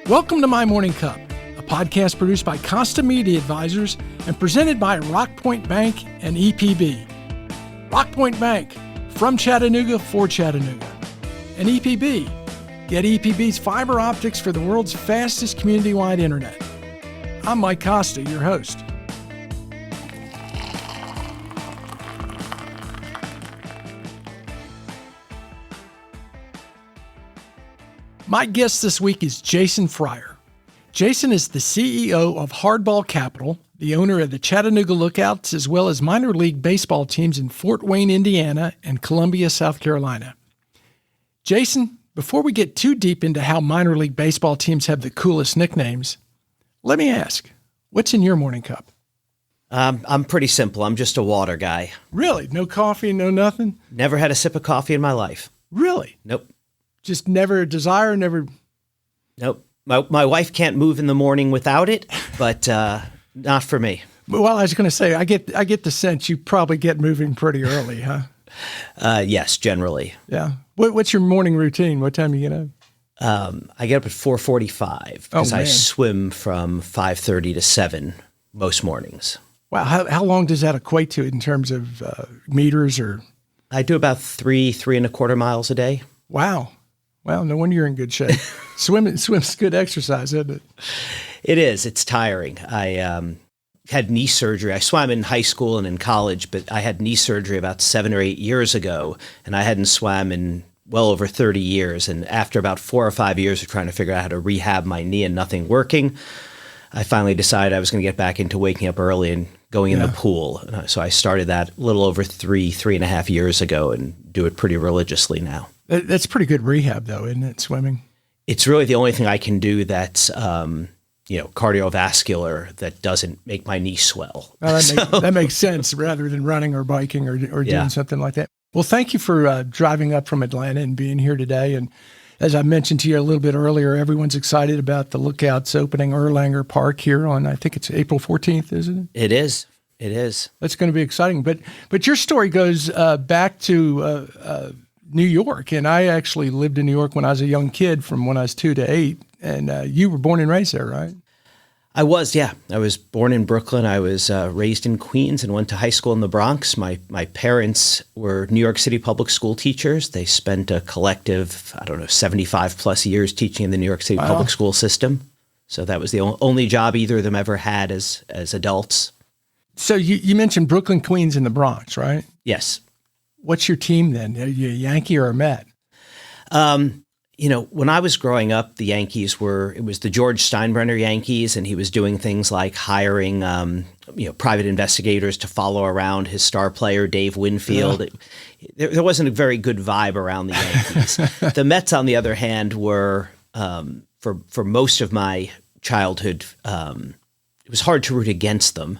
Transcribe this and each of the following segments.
Welcome to My Morning Cup, a podcast produced by Costa Media Advisors and presented by Rockpoint Bank and EPB. Rockpoint Bank, from Chattanooga for Chattanooga. And EPB, get EPB's fiber optics for the world's fastest community-wide internet. I'm Mike Costa, your host. My guest this week is Jason Freier. Jason is the CEO of Hardball Capital, the owner of the Chattanooga Lookouts, as well as minor league baseball teams in Fort Wayne, Indiana, and Columbia, South Carolina. Jason, before we get too deep into how minor league baseball teams have the coolest nicknames, let me ask, what's in your morning cup? I'm pretty simple. I'm just a water guy. Really? No coffee, no nothing? Never had a sip of coffee in my life. Really? Nope. Just never a desire, never... Nope. My wife can't move in the morning without it, but not for me. Well, I was going to say, I get the sense you probably get moving pretty early, huh? Yes, generally. Yeah. What's your morning routine? What time do you get up? I get up at 4:45 because I swim from 5:30 to 7 most mornings. Wow. How long does that equate to in terms of meters or? I do about 3.25 miles a day. Wow. Well, no wonder you're in good shape. Swim's good exercise, isn't it? It is. It's tiring. I had knee surgery. I swam in high school and in college, but I had knee surgery about 7 or 8 years ago, and I hadn't swam in well over 30 years. And after about 4 or 5 years of trying to figure out how to rehab my knee and nothing working, I finally decided I was going to get back into waking up early and going in the pool. So I started that a little over 3.5 years ago and do it pretty religiously now. That's pretty good rehab, though, isn't it, swimming? It's really the only thing I can do that's, cardiovascular that doesn't make my knee swell. Well, that makes sense rather than running or biking or doing something like that. Well, thank you for driving up from Atlanta and being here today. And as I mentioned to you a little bit earlier, everyone's excited about the Lookouts opening Erlanger Park here on, I think it's April 14th, isn't it? It is. It is. That's going to be exciting. But your story goes back to New York, and I actually lived in New York when I was a young kid from when I was 2 to 8, and you were born and raised there, right? I was, yeah. I was born in Brooklyn. I was raised in Queens and went to high school in the Bronx. My parents were New York City public school teachers. They spent a collective, 75 plus years teaching in the New York City public school system. So that was the only job either of them ever had as adults. So you mentioned Brooklyn, Queens, and the Bronx, right? Yes. What's your team then? Are you a Yankee or a Met? When I was growing up, the Yankees it was the George Steinbrenner Yankees, and he was doing things like hiring, private investigators to follow around his star player, Dave Winfield. There wasn't a very good vibe around the Yankees. The Mets, on the other hand, were, for most of my childhood, it was hard to root against them.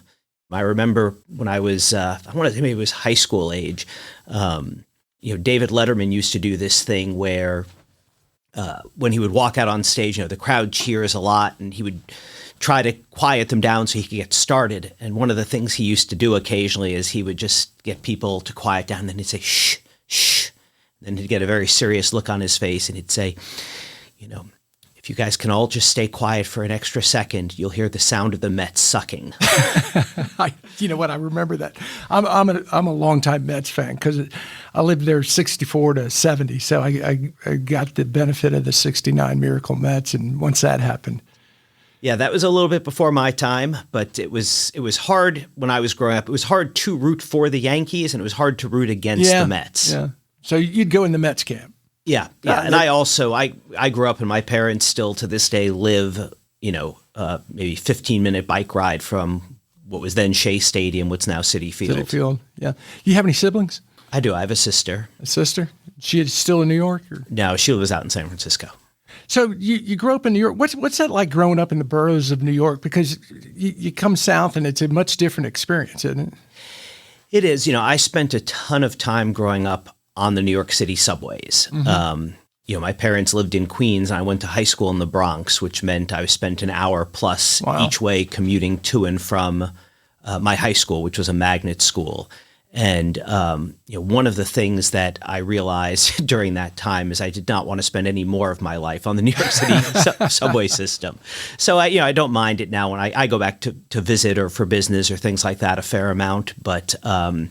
I remember when I was, I want to say maybe it was high school age, David Letterman used to do this thing where when he would walk out on stage, the crowd cheers a lot, and he would try to quiet them down so he could get started. And one of the things he used to do occasionally is he would just get people to quiet down, and then he'd say, shh, shh. Then he'd get a very serious look on his face, and he'd say, if you guys can all just stay quiet for an extra second, you'll hear the sound of the Mets sucking. You know what? I remember that. I'm a longtime Mets fan because I lived there 64 to 70, so I got the benefit of the 69 Miracle Mets, and once that happened. Yeah, that was a little bit before my time, but it was hard when I was growing up. It was hard to root for the Yankees, and it was hard to root against the Mets. Yeah. So you'd go in the Mets camp. Yeah. And I grew up, and my parents still to this day live, maybe 15-minute bike ride from what was then Shea Stadium, what's now Citi Field. Citi Field, yeah. You have any siblings? I do. I have a sister. A sister? She is still in New York? Or? No, she lives out in San Francisco. So you grew up in New York. What's that like growing up in the boroughs of New York? Because you come south, and it's a much different experience, isn't it? It is. I spent a ton of time growing up on the New York City subways. Mm-hmm. My parents lived in Queens, and I went to high school in the Bronx, which meant I spent an hour plus each way commuting to and from my high school, which was a magnet school. And one of the things that I realized during that time is I did not want to spend any more of my life on the New York City subway system. So I don't mind it now when I go back to visit or for business or things like that a fair amount. But I've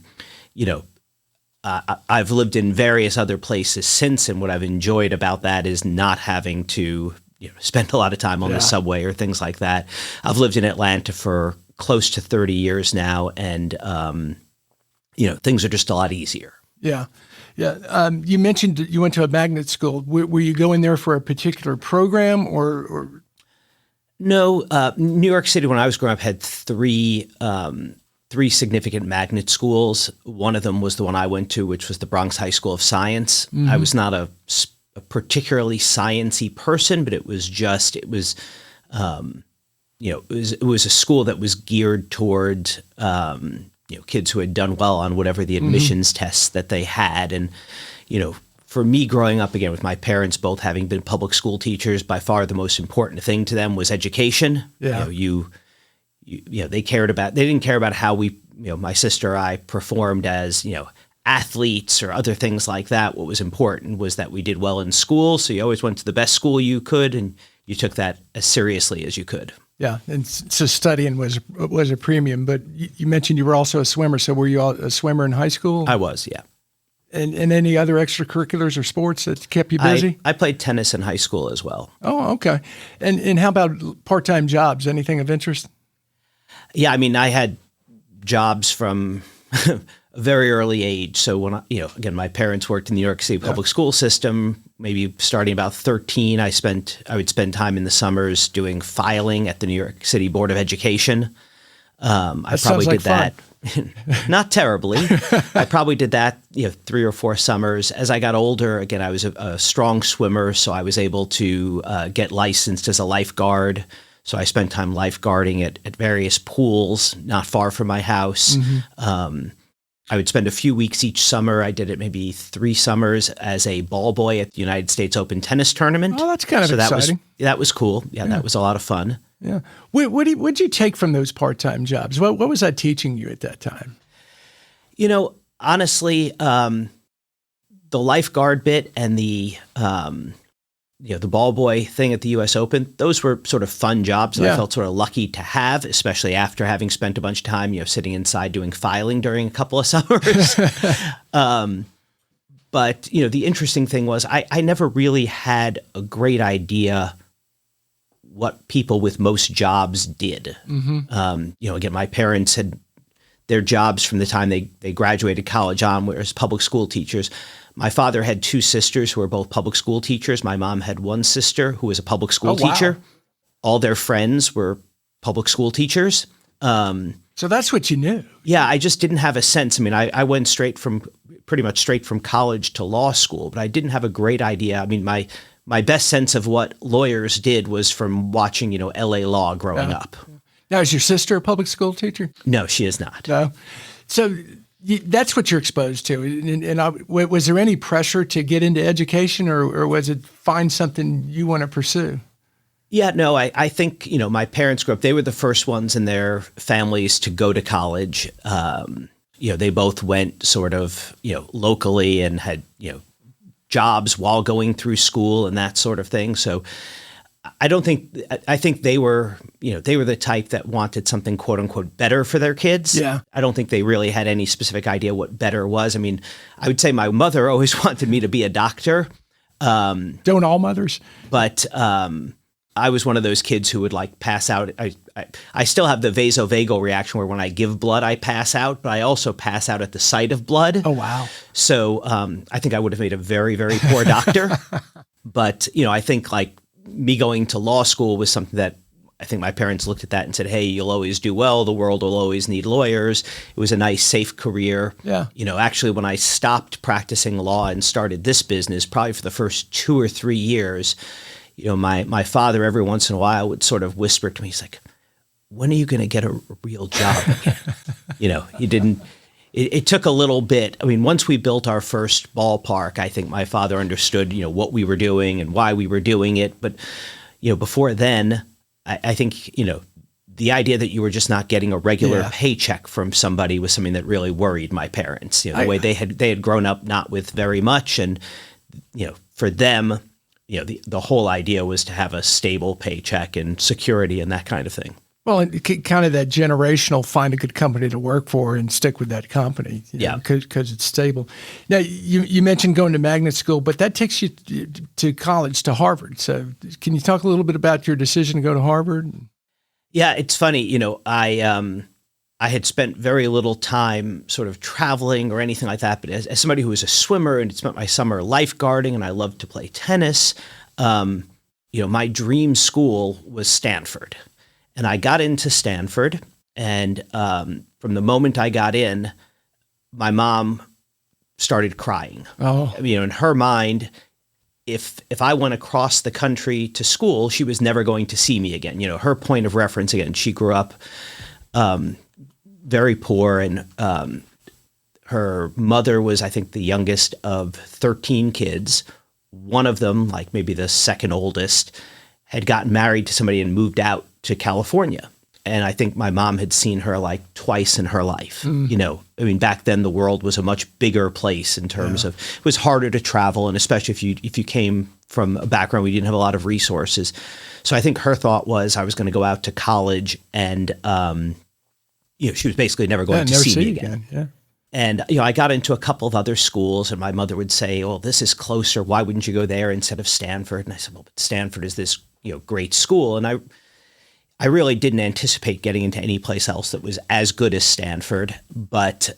lived in various other places since, and what I've enjoyed about that is not having to spend a lot of time on the subway or things like that. I've lived in Atlanta for close to 30 years now, and things are just a lot easier. Yeah. Yeah. You mentioned you went to a magnet school. Were you going there for a particular program or? No. New York City, when I was growing up, had three significant magnet schools. One of them was the one I went to, which was the Bronx High School of Science. Mm-hmm. I was not a particularly sciencey person, but it was a school that was geared toward kids who had done well on whatever the admissions tests that they had. And, for me growing up, again, with my parents both having been public school teachers, by far the most important thing to them was education. Yeah. They didn't care about how we, my sister or I performed as, athletes or other things like that. What was important was that we did well in school. So you always went to the best school you could, and you took that as seriously as you could. Yeah, and so studying was a premium. But you mentioned you were also a swimmer. So were you a swimmer in high school? I was, yeah. And any other extracurriculars or sports that kept you busy? I played tennis in high school as well. Oh, okay. And how about part-time jobs? Anything of interest? Yeah, I had jobs from a very early age. So when again, my parents worked in the New York City public school system. Maybe starting about 13, I would spend time in the summers doing filing at the New York City Board of Education. I probably did that. Not terribly. I probably did that 3 or 4 summers. As I got older, again, I was a strong swimmer, so I was able to get licensed as a lifeguard. So I spent time lifeguarding at various pools not far from my house. Mm-hmm. I would spend a few weeks each summer. I did it maybe 3 summers as a ball boy at the United States Open tennis tournament. Oh, that's kind of exciting. That was cool. Yeah, that was a lot of fun. Yeah. What did you take from those part-time jobs? What was that teaching you at that time? Honestly, the lifeguard bit and the ball boy thing at the U.S. Open, those were sort of fun jobs that I felt sort of lucky to have, especially after having spent a bunch of time, sitting inside doing filing during a couple of summers. But, the interesting thing was I never really had a great idea what people with most jobs did. Mm-hmm. Again, my parents had their jobs from the time they graduated college on, whereas public school teachers. My father had 2 sisters who were both public school teachers. My mom had 1 sister who was a public school teacher. Wow. All their friends were public school teachers. So that's what you knew. Yeah, I just didn't have a sense. I went pretty much straight from college to law school, but I didn't have a great idea. My best sense of what lawyers did was from watching, LA Law growing up. Now, is your sister a public school teacher? No, she is not. No. So that's what you're exposed to. And was there any pressure to get into education, or was it find something you want to pursue? Yeah, no, I think, my parents grew up, they were the first ones in their families to go to college. They both went sort of, locally and had, jobs while going through school and that sort of thing. So I think they were the type that wanted something quote unquote better for their kids. Yeah. I don't think they really had any specific idea what better was. I would say my mother always wanted me to be a doctor. Don't all mothers? But I was one of those kids who would pass out. I still have the vasovagal reaction where when I give blood, I pass out, but I also pass out at the sight of blood. Oh, wow. So I think I would have made a very, very poor doctor. But, I think me going to law school was something that I think my parents looked at that and said, hey, you'll always do well. The world will always need lawyers. It was a nice, safe career. Yeah. Actually, when I stopped practicing law and started this business, probably for the first 2 or 3 years, my father every once in a while would sort of whisper to me, he's like, when are you going to get a real job again? He didn't, it took a little bit. Once we built our first ballpark, I think my father understood, what we were doing and why we were doing it. But, before then, I think, the idea that you were just not getting a regular Yeah. paycheck from somebody was something that really worried my parents. The way they had grown up not with very much, and for them, the whole idea was to have a stable paycheck and security and that kind of thing. Well, kind of that generational, find a good company to work for and stick with that company, because it's stable. Now, you mentioned going to magnet school, but that takes you to college, to Harvard. So can you talk a little bit about your decision to go to Harvard? Yeah, it's funny. I had spent very little time sort of traveling or anything like that. But as somebody who was a swimmer and spent my summer lifeguarding, and I loved to play tennis, my dream school was Stanford. And I got into Stanford, and from the moment I got in, my mom started crying. Oh, In her mind, if I went across the country to school, she was never going to see me again. Her point of reference, again, she grew up very poor, and her mother was, I think, the youngest of 13 kids. One of them, like maybe the second oldest, had gotten married to somebody and moved out to California. And I think my mom had seen her like twice in her life. Back then the world was a much bigger place in terms of, it was harder to travel. And especially if you came from a background where you didn't have a lot of resources. So I think her thought was I was going to go out to college, and, she was basically never going to see me again. Yeah. And, I got into a couple of other schools, and my mother would say, well, this is closer. Why wouldn't you go there instead of Stanford? And I said, well, but Stanford is this, great school. And I really didn't anticipate getting into any place else that was as good as Stanford. But,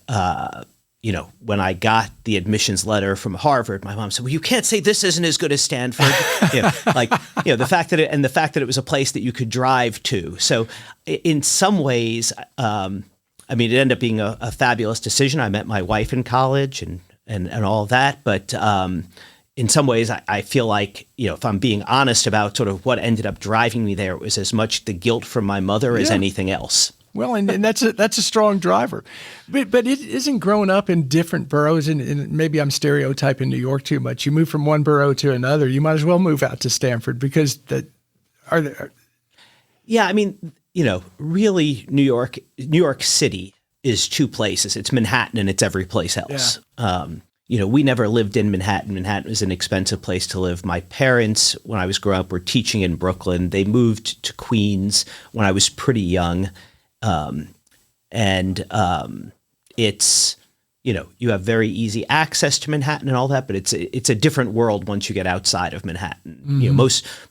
when I got the admissions letter from Harvard, my mom said, well, you can't say this isn't as good as Stanford. The fact that it was a place that you could drive to. So in some ways, it ended up being a fabulous decision. I met my wife in college and all of that. But in some ways, I feel like, if I'm being honest about sort of what ended up driving me there, it was as much the guilt from my mother as anything else. Well, and that's a strong driver. But it isn't growing up in different boroughs, and maybe I'm stereotyping New York too much. You move from one borough to another, you might as well move out to Stanford, because Yeah, really New York City is two places. It's Manhattan and it's every place else. Yeah. We never lived in Manhattan. Manhattan was an expensive place to live. My parents, when I was growing up, were teaching in Brooklyn. They moved to Queens when I was pretty young. It's, you have very easy access to Manhattan and all that, but it's a different world once you get outside of Manhattan. Mm-hmm.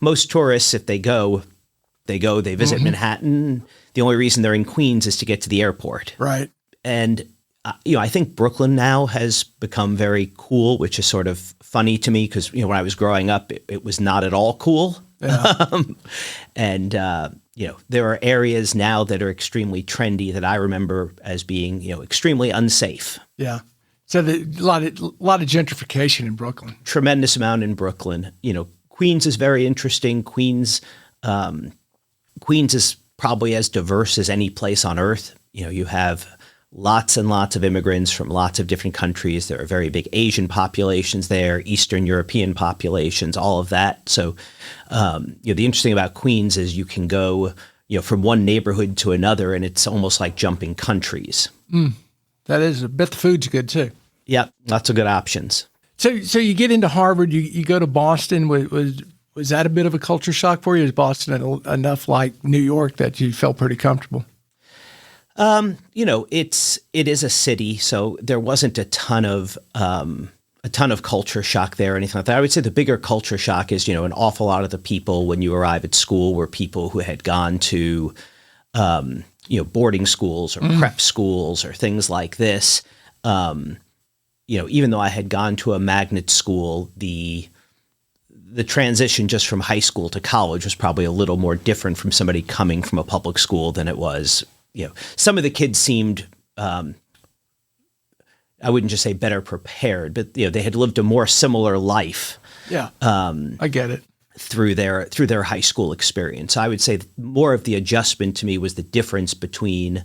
Most tourists, if they visit Manhattan. The only reason they're in Queens is to get to the airport. Right. And I think Brooklyn now has become very cool, which is sort of funny to me because, when I was growing up, it was not at all cool. Yeah. There are areas now that are extremely trendy that I remember as being, extremely unsafe. Yeah. So a lot of gentrification in Brooklyn. Tremendous amount in Brooklyn. Queens is very interesting. Queens is probably as diverse as any place on earth. You have lots and lots of immigrants from lots of different countries. There are very big Asian populations there, Eastern European populations, all of that. So, the interesting about Queens is you can go, from one neighborhood to another, and it's almost like jumping countries. That is. I bet the food's good too. Yeah, lots of good options. So you get into Harvard, you go to Boston. Was that a bit of a culture shock for you? Is Boston enough like New York that you felt pretty comfortable? It is a city, so there wasn't a ton of culture shock there or anything like that. I would say the bigger culture shock is, an awful lot of the people when you arrive at school were people who had gone to, boarding schools or prep schools or things like this. Even though I had gone to a magnet school, the transition just from high school to college was probably a little more different from somebody coming from a public school than it was. Some of the kids seemed, I wouldn't just say better prepared, but they had lived a more similar life. Yeah, I get it. Through their high school experience. I would say more of the adjustment to me was the difference between,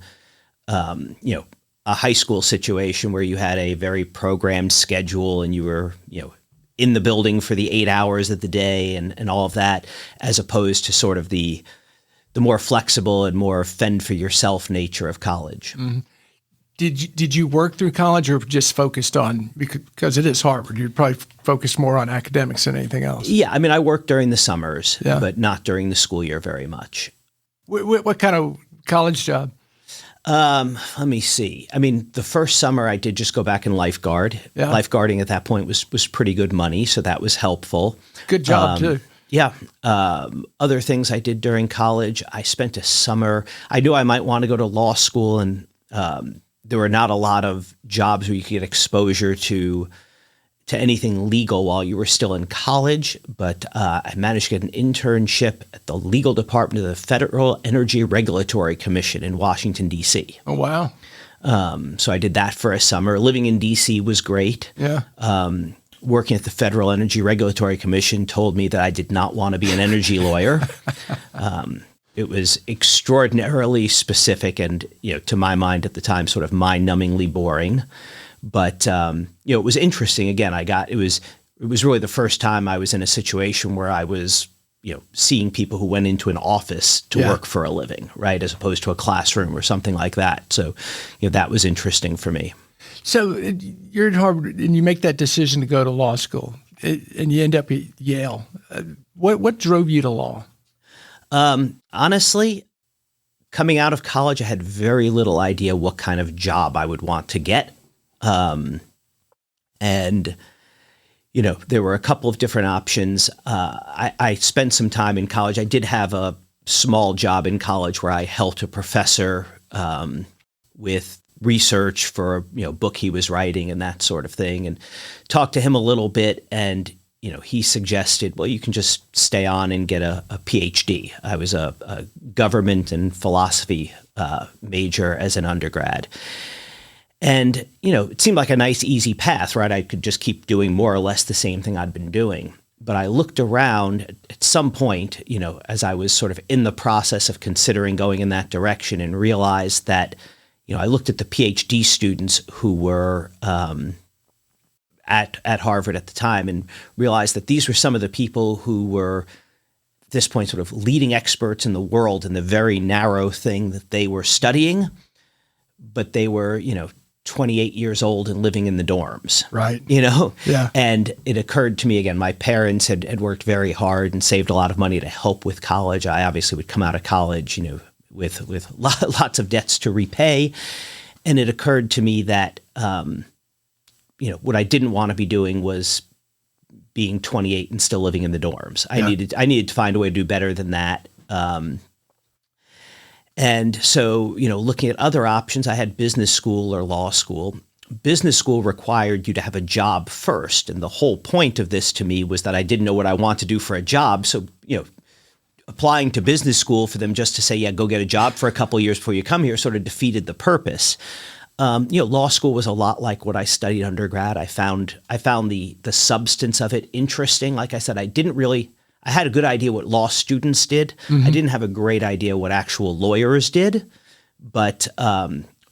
a high school situation where you had a very programmed schedule and you were, in the building for the 8 hours of the day and all of that, as opposed to sort of the the more flexible and more fend for yourself nature of college. Did you work through college or just focused on, because it is Harvard, you'd probably focus more on academics than anything else? Yeah, I mean, I worked during the summers, Yeah. but not during the school year very much. What kind of college job? Let me see. I mean, the first summer I did just go back and lifeguard. Yeah. Lifeguarding at that point was pretty good money, so that was helpful. Good job, too. Yeah. Other things I did during college, I spent a summer. I knew I might want to go to law school, and there were not a lot of jobs where you could get exposure to anything legal while you were still in college. But I managed to get an internship at the legal department of the Federal Energy Regulatory Commission in Washington, D.C. Oh, wow. So I did that for a summer. Living in D.C. was great. Yeah. Working at the Federal Energy Regulatory Commission told me that I did not want to be an energy lawyer. It was extraordinarily specific and, to my mind at the time, sort of mind-numbingly boring. But, it was interesting. Again, it was really the first time I was in a situation where I was, seeing people who went into an office to work for a living, right, as opposed to a classroom or something like that. So, that was interesting for me. So you're at Harvard and you make that decision to go to law school and you end up at Yale. What drove you to law? Honestly, coming out of college, I had very little idea what kind of job I would want to get. And, there were a couple of different options. I spent some time in college. I did have a small job in college where I helped a professor with research for a book he was writing and that sort of thing, and talked to him a little bit. And he suggested, well, you can just stay on and get a PhD. I was a government and philosophy major as an undergrad. And, it seemed like a nice, easy path, right? I could just keep doing more or less the same thing I'd been doing. But I looked around at some point, as I was sort of in the process of considering going in that direction, and realized that, I looked at the PhD students who were at Harvard at the time and realized that these were some of the people who were, at this point, sort of leading experts in the world in the very narrow thing that they were studying, but they were, 28 years old and living in the dorms. Right. Yeah. And it occurred to me again, my parents had worked very hard and saved a lot of money to help with college. I obviously would come out of college, with lots of debts to repay. And it occurred to me that, what I didn't want to be doing was being 28 and still living in the dorms. I needed to find a way to do better than that. And so, looking at other options, I had business school or law school. Business school required you to have a job first. And the whole point of this to me was that I didn't know what I want to do for a job. So, applying to business school for them just to say, go get a job for a couple of years before you come here sort of defeated the purpose. Law school was a lot like what I studied undergrad. I found the substance of it interesting. Like I said, I had a good idea what law students did. Mm-hmm. I didn't have a great idea what actual lawyers did, but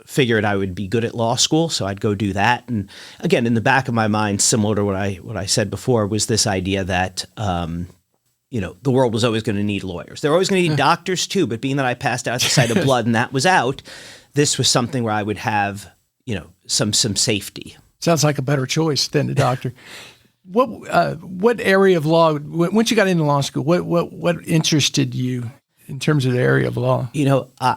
figured I would be good at law school, so I'd go do that. And again, in the back of my mind, similar to what I said before, was this idea that the world was always going to need lawyers. They're always going to need doctors too, but being that I passed out the sight of blood and that was out, this was something where I would have, some safety. Sounds like a better choice than a doctor. What area of law, once you got into law school, what interested you in terms of the area of law?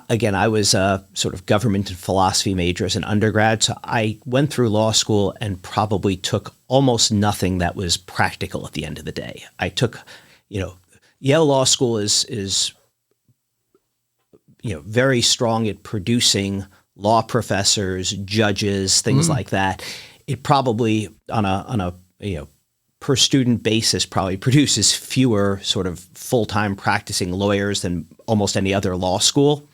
Again, I was a sort of government and philosophy major as an undergrad, so I went through law school and probably took almost nothing that was practical at the end of the day. I took, Yale Law School is very strong at producing law professors, judges, things like that. It probably on a per student basis probably produces fewer sort of full-time practicing lawyers than almost any other law school.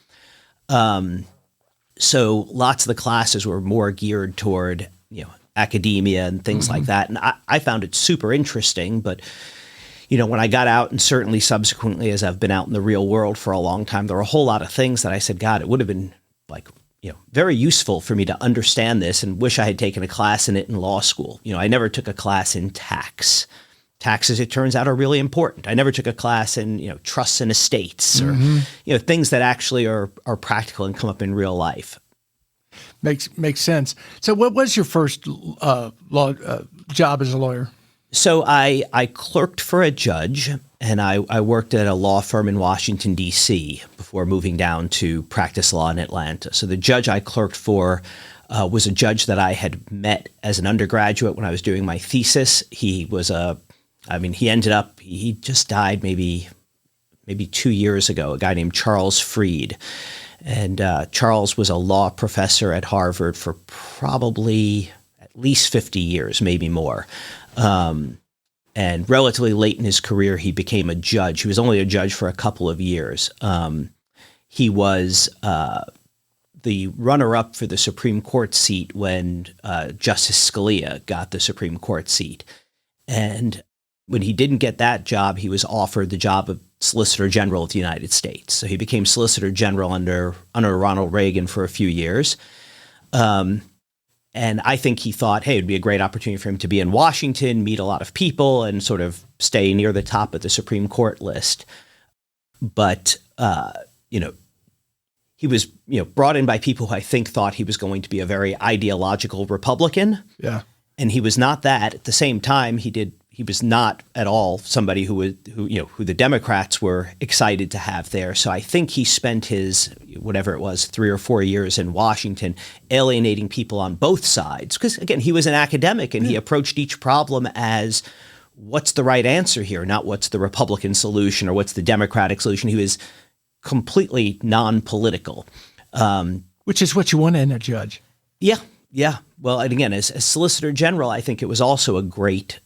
So lots of the classes were more geared toward, academia and things like that. And I found it super interesting, but when I got out, and certainly subsequently as I've been out in the real world for a long time, there were a whole lot of things that I said, God, it would have been very useful for me to understand this, and wish I had taken a class in it in law school. I never took a class in tax. taxes, it turns out, are really important. I never took a class in, trusts and estates or, things that actually are practical and come up in real life. Makes sense. So what was your first law job as a lawyer? So I clerked for a judge, and I worked at a law firm in Washington, D.C. before moving down to practice law in Atlanta. So the judge I clerked for was a judge that I had met as an undergraduate when I was doing my thesis. He just died maybe 2 years ago, a guy named Charles Freed. And Charles was a law professor at Harvard for probably at least 50 years, maybe more. And relatively late in his career, he became a judge. He was only a judge for a couple of years. He was the runner-up for the Supreme Court seat when Justice Scalia got the Supreme Court seat. And when he didn't get that job, he was offered the job of Solicitor General of the United States. So he became Solicitor General under Ronald Reagan for a few years. And I think he thought, hey, it'd be a great opportunity for him to be in Washington, meet a lot of people, and sort of stay near the top of the Supreme Court list. But, he was, brought in by people who I think thought he was going to be a very ideological Republican. Yeah. And he was not that. At the same time, he was not at all somebody who the Democrats were excited to have there. So I think he spent his, whatever it was, 3 or 4 years in Washington alienating people on both sides. Because again, he was an academic and he approached each problem as what's the right answer here, not what's the Republican solution or what's the Democratic solution. He was completely non-political. Which is what you want in a judge. Yeah. Yeah. Well, and again, as Solicitor General, I think it was also a great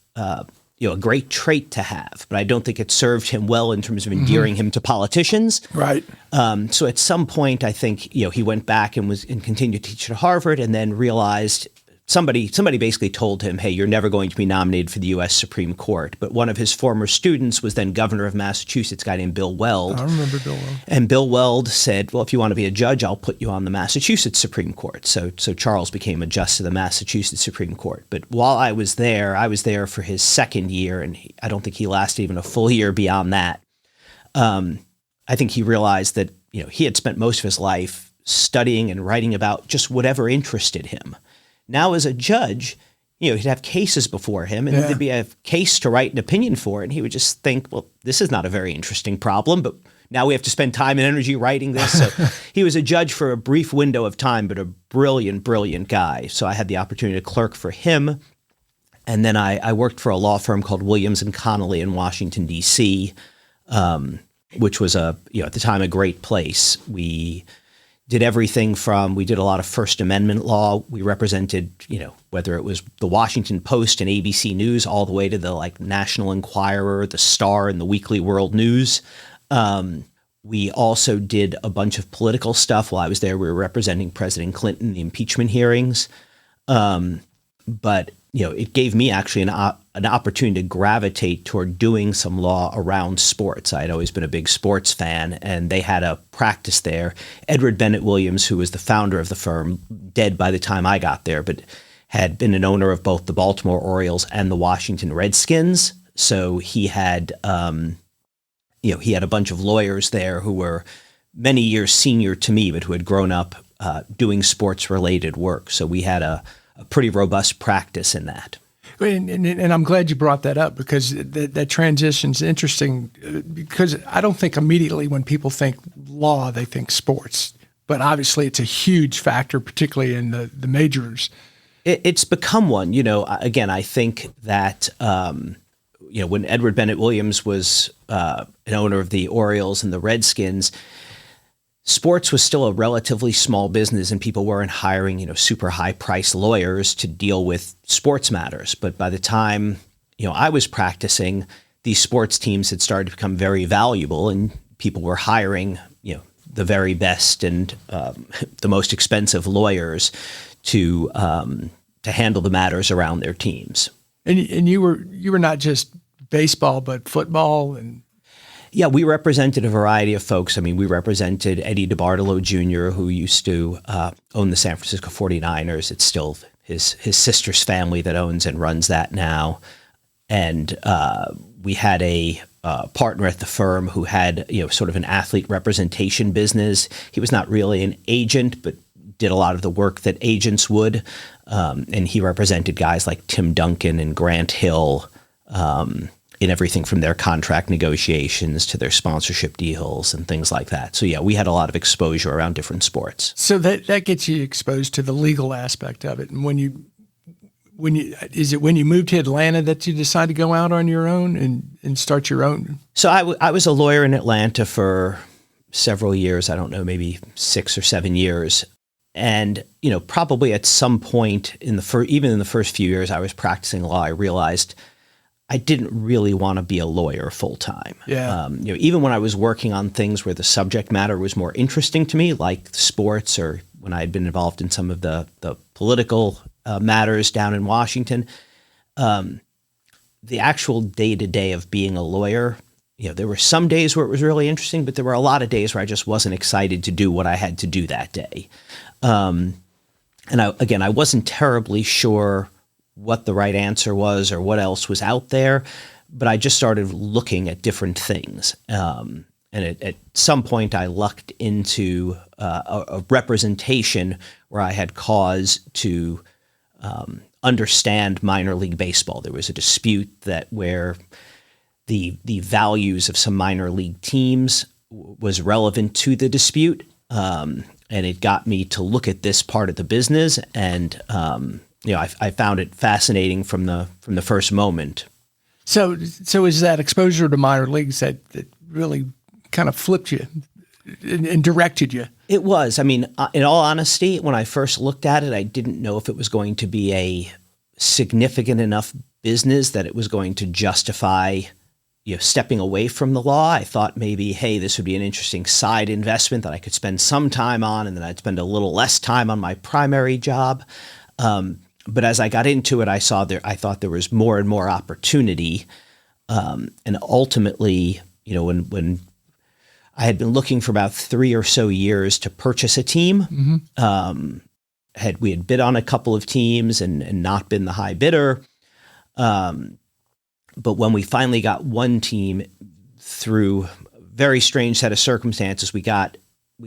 trait to have, but I don't think it served him well in terms of endearing him to politicians. Right. So at some point, I think, he went back and continued to teach at Harvard, and then realized somebody basically told him, hey, you're never going to be nominated for the U.S. Supreme Court. But one of his former students was then governor of Massachusetts, a guy named Bill Weld. I remember Bill Weld. And Bill Weld said, well, if you want to be a judge, I'll put you on the Massachusetts Supreme Court. So Charles became a justice of the Massachusetts Supreme Court. But while I was there for his second year, and I don't think he lasted even a full year beyond that. I think he realized that, he had spent most of his life studying and writing about just whatever interested him. Now, as a judge, he'd have cases before him, and there'd be a case to write an opinion for, and he would just think, well, this is not a very interesting problem, but now we have to spend time and energy writing this. So he was a judge for a brief window of time, but a brilliant, brilliant guy. So I had the opportunity to clerk for him, and then I worked for a law firm called Williams & Connolly in Washington, D.C., which was at the time, a great place. We did everything from, we did a lot of First Amendment law. We represented, whether it was the Washington Post and ABC News, all the way to the National Enquirer, the Star, and the Weekly World News. We also did a bunch of political stuff. While I was there, we were representing President Clinton in the impeachment hearings. But it gave me actually an opportunity to gravitate toward doing some law around sports. I had always been a big sports fan, and they had a practice there. Edward Bennett Williams, who was the founder of the firm, dead by the time I got there, but had been an owner of both the Baltimore Orioles and the Washington Redskins. So he had, he had a bunch of lawyers there who were many years senior to me, but who had grown up doing sports-related work. So we had a pretty robust practice in that. And I'm glad you brought that up, because that transition's interesting, because I don't think immediately when people think law, they think sports. But obviously it's a huge factor, particularly in the majors. It's become one. Again, I think that, when Edward Bennett Williams was an owner of the Orioles and the Redskins, sports was still a relatively small business, and people weren't hiring, super high-priced lawyers to deal with sports matters. But by the time, I was practicing, these sports teams had started to become very valuable, and people were hiring, the very best and the most expensive lawyers to handle the matters around their teams. And you were not just baseball, but football and. Yeah, we represented a variety of folks. I mean, we represented Eddie DeBartolo Jr., who used to own the San Francisco 49ers. It's still his sister's family that owns and runs that now. And we had a partner at the firm who had, sort of an athlete representation business. He was not really an agent, but did a lot of the work that agents would. And he represented guys like Tim Duncan and Grant Hill in everything from their contract negotiations to their sponsorship deals and things like that. So, yeah, we had a lot of exposure around different sports. So that gets you exposed to the legal aspect of it. And when you moved to Atlanta that you decided to go out on your own and start your own? So I was a lawyer in Atlanta for several years. I don't know, maybe 6 or 7 years. And, probably at some point even in the first few years I was practicing law, I realized I didn't really want to be a lawyer full time. Yeah. Even when I was working on things where the subject matter was more interesting to me, like sports, or when I had been involved in some of the political matters down in Washington, the actual day-to-day of being a lawyer, there were some days where it was really interesting, but there were a lot of days where I just wasn't excited to do what I had to do that day. And I wasn't terribly sure what the right answer was or what else was out there, but I just started looking at different things. And at some point I lucked into a representation where I had cause to understand minor league baseball. There was a dispute where the values of some minor league teams was relevant to the dispute. And it got me to look at this part of the business. And, I found it fascinating from the first moment. So is that exposure to minor leagues that really kind of flipped you and directed you? It was. I mean, in all honesty, when I first looked at it, I didn't know if it was going to be a significant enough business that it was going to justify, stepping away from the law. I thought maybe, hey, this would be an interesting side investment that I could spend some time on, and then I'd spend a little less time on my primary job. But as I got into it, I thought there was more and more opportunity. And ultimately, when I had been looking for about 3 or so years to purchase a team, we had bid on a couple of teams and not been the high bidder. But when we finally got one team through a very strange set of circumstances, we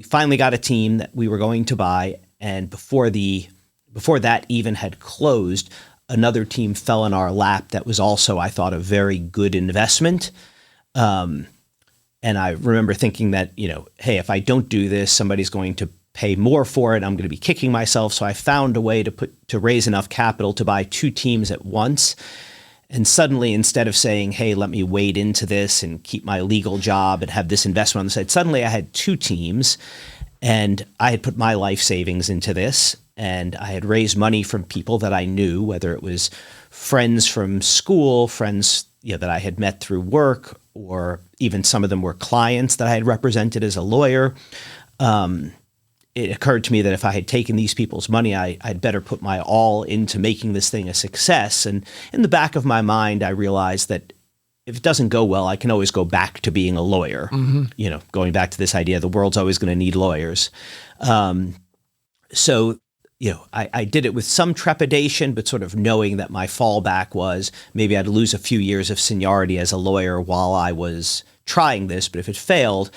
finally got a team that we were going to buy. And before that even had closed, another team fell in our lap that was also, I thought, a very good investment. And I remember thinking that, hey, if I don't do this, somebody's going to pay more for it. I'm going to be kicking myself. So I found a way to raise enough capital to buy 2 teams at once. And suddenly, instead of saying, hey, let me wade into this and keep my legal job and have this investment on the side, suddenly I had 2 teams, and I had put my life savings into this. And I had raised money from people that I knew, whether it was friends from school, friends that I had met through work, or even some of them were clients that I had represented as a lawyer. It occurred to me that if I had taken these people's money, I'd better put my all into making this thing a success. And in the back of my mind, I realized that if it doesn't go well, I can always go back to being a lawyer. Mm-hmm. Going back to this idea, the world's always going to need lawyers. So I did it with some trepidation, but sort of knowing that my fallback was maybe I'd lose a few years of seniority as a lawyer while I was trying this. But if it failed,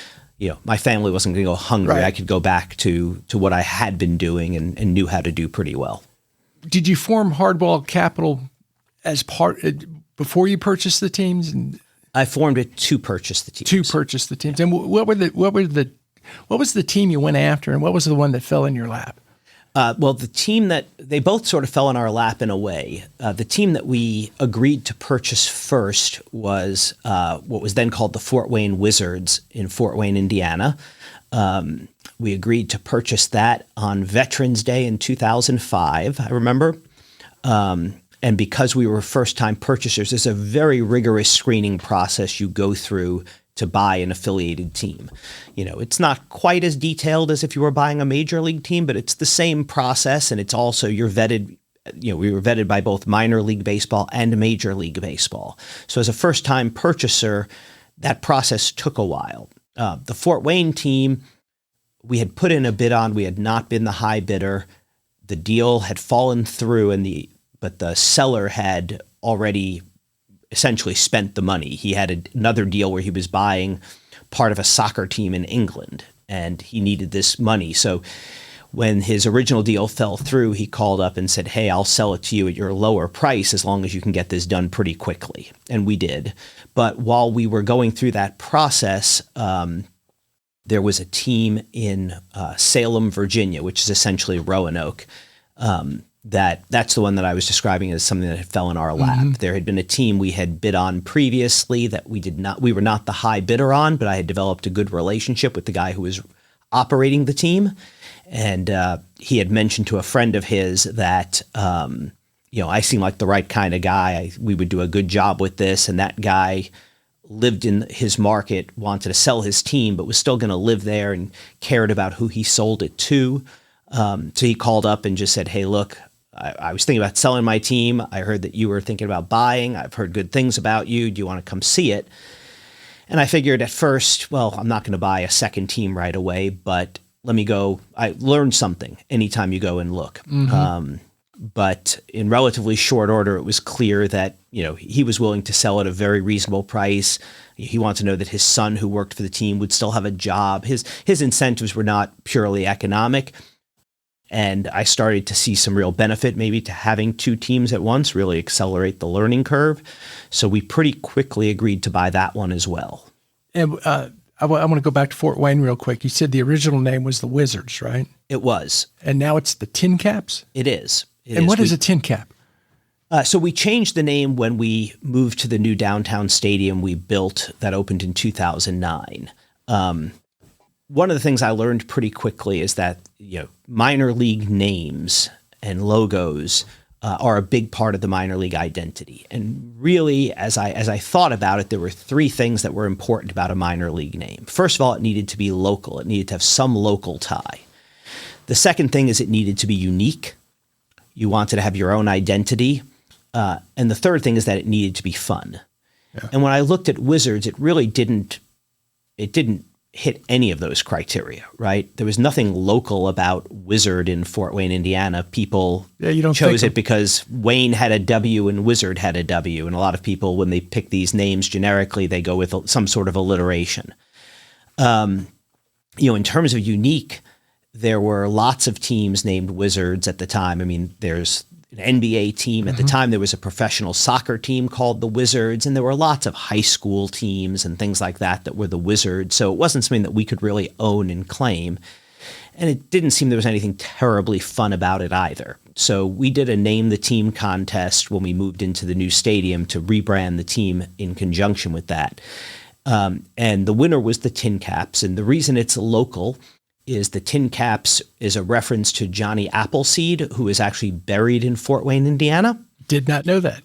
my family wasn't going to go hungry. Right. I could go back to what I had been doing and knew how to do pretty well. Did you form Hardball Capital as before you purchased the teams? I formed it to purchase the teams. To purchase the teams. And what was the team you went after, and what was the one that fell in your lap? Well, the team they both sort of fell in our lap in a way. The team that we agreed to purchase first was what was then called the Fort Wayne Wizards in Fort Wayne, Indiana. We agreed to purchase that on Veterans Day in 2005, I remember. And because we were first-time purchasers, there's a very rigorous screening process you go through to buy an affiliated team. It's not quite as detailed as if you were buying a major league team, but it's the same process. And it's also, you're vetted, we were vetted by both minor league baseball and major league baseball. So as a first-time purchaser, that process took a while. The Fort Wayne team, we had put in a bid on, we had not been the high bidder. The deal had fallen through but the seller had already essentially spent the money. He had another deal where he was buying part of a soccer team in England, and he needed this money. So when his original deal fell through, he called up and said, hey, I'll sell it to you at your lower price as long as you can get this done pretty quickly. And we did. But while we were going through that process, there was a team in Salem, Virginia, which is essentially Roanoke. That's the one that I was describing as something that fell in our lap. Mm-hmm. There had been a team we had bid on previously that we were not the high bidder on, but I had developed a good relationship with the guy who was operating the team. And he had mentioned to a friend of his that, I seem like the right kind of guy. We would do a good job with this. And that guy lived in his market, wanted to sell his team, but was still going to live there and cared about who he sold it to. So he called up and just said, hey, look, I was thinking about selling my team. I heard that you were thinking about buying. I've heard good things about you. Do you want to come see it? And I figured at first, well, I'm not going to buy a second team right away, but let me go. I learned something anytime you go and look. Mm-hmm. But in relatively short order, it was clear that, he was willing to sell at a very reasonable price. He wanted to know that his son, who worked for the team, would still have a job. His incentives were not purely economic. And I started to see some real benefit maybe to having two teams at once, really accelerate the learning curve. So we pretty quickly agreed to buy that one as well. And I want to go back to Fort Wayne real quick. You said the original name was the Wizards, right? It was. And now it's the Tin Caps? It is. What is a Tin Cap? So we changed the name when we moved to the new downtown stadium we built that opened in 2009. One of the things I learned pretty quickly is that minor league names and logos are a big part of the minor league identity. And really, as I thought about it, there were three things that were important about a minor league name. First of all, it needed to be local. It needed to have some local tie. The second thing is it needed to be unique. You wanted to have your own identity. And the third thing is that it needed to be fun. Yeah. And when I looked at Wizards, it really didn't hit any of those criteria, right? There was nothing local about Wizard in Fort Wayne, Indiana. People chose it because Wayne had a W and Wizard had a W. And a lot of people, when they pick these names generically, they go with some sort of alliteration. In terms of unique, there were lots of teams named Wizards at the time. I mean, there's an NBA team. At the time, there was a professional soccer team called the Wizards, and there were lots of high school teams and things like that were the Wizards. So it wasn't something that we could really own and claim. And it didn't seem there was anything terribly fun about it either. So we did a name the team contest when we moved into the new stadium to rebrand the team in conjunction with that. And the winner was the Tin Caps. And the reason it's local is the Tin Caps is a reference to Johnny Appleseed, who is actually buried in Fort Wayne, Indiana. Did not know that.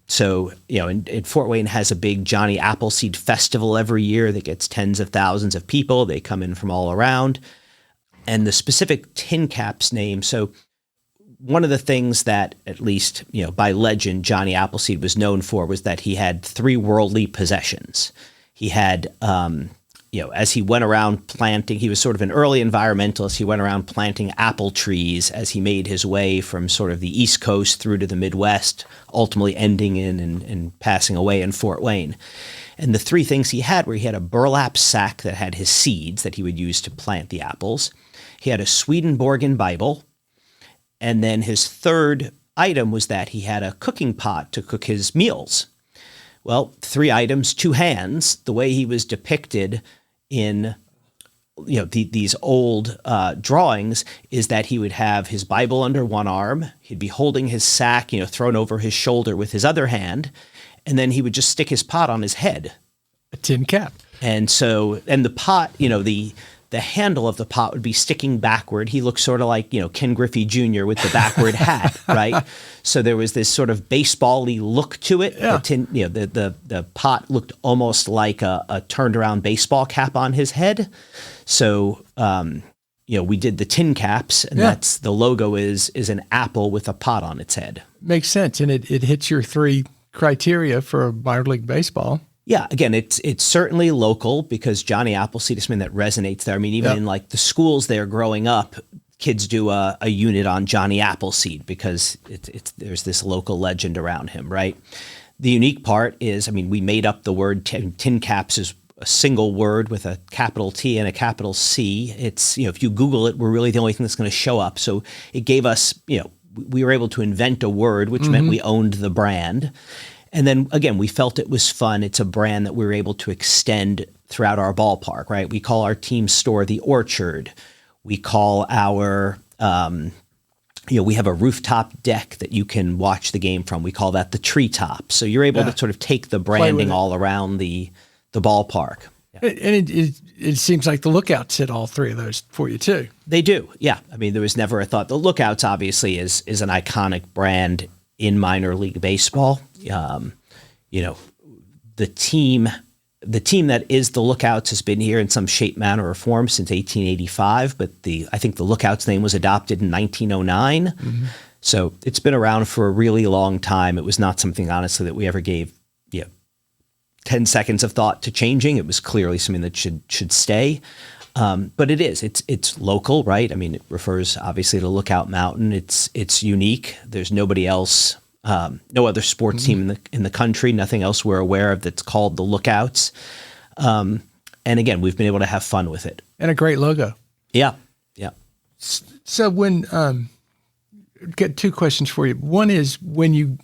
So, and Fort Wayne has a big Johnny Appleseed festival every year that gets tens of thousands of people. They come in from all around. And the specific Tin Caps name, so one of the things that, at least, by legend, Johnny Appleseed was known for was that he had three worldly possessions. He had as he went around planting, he was sort of an early environmentalist. He went around planting apple trees as he made his way from sort of the East Coast through to the Midwest, ultimately ending in and passing away in Fort Wayne. And the three things he had were he had a burlap sack that had his seeds that he would use to plant the apples. He had a Swedenborgian Bible. And then his third item was that he had a cooking pot to cook his meals. Well, three items, two hands. The way he was depicted in these old drawings is that he would have his Bible under one arm. He'd be holding his sack, thrown over his shoulder with his other hand, and then he would just stick his pot on his head. A tin cap. And the pot, the handle of the pot would be sticking backward. He looked sort of like, Ken Griffey Jr. with the backward hat, right? So there was this sort of baseball-y look to it. Yeah. The pot looked almost like a turned around baseball cap on his head. So, we did the Tin Caps, and that's the logo is an apple with a pot on its head. Makes sense. And it hits your three criteria for minor league baseball. Yeah, again, it's certainly local because Johnny Appleseed is something that resonates there. I mean, even in like the schools there growing up, kids do a unit on Johnny Appleseed because there's this local legend around him, right? The unique part is, I mean, we made up the word tin caps is a single word with a capital T and a capital C. It's, if you Google it, we're really the only thing that's going to show up. So it gave us, we were able to invent a word, which meant we owned the brand. And then again, we felt it was fun. It's a brand that we were able to extend throughout our ballpark, right? We call our team store the Orchard. We call our, we have a rooftop deck that you can watch the game from. We call that the treetop. So you're able to sort of take the branding all around the ballpark. Yeah. And it seems like the Lookouts hit all three of those for you too. They do, yeah. I mean, there was never a thought. The Lookouts obviously is an iconic brand in minor league baseball. The team that is the Lookouts has been here in some shape, manner, or form since 1885. But I think the Lookouts name was adopted in 1909. Mm-hmm. So it's been around for a really long time. It was not something, honestly, that we ever gave 10 seconds of thought to changing. It was clearly something that should stay. But it's local, right? I mean, it refers obviously to Lookout Mountain. It's unique. There's nobody else, no other sports team in the country, nothing else we're aware of that's called the Lookouts. And again, we've been able to have fun with it. And a great logo. Yeah. Yeah. So when, get two questions for you. One is when you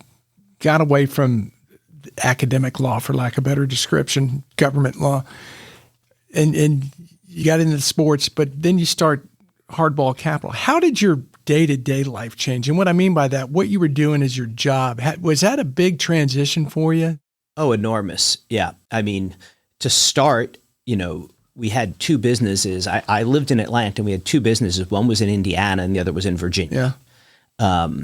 got away from academic law, for lack of a better description, government law, and you got into sports, but then you start Hardball Capital. How did your day-to-day life change? And what I mean by that, what you were doing as your job, was that a big transition for you? Oh, enormous. Yeah. I mean, to start, we had two businesses. I lived in Atlanta and we had two businesses. One was in Indiana and the other was in Virginia. Yeah.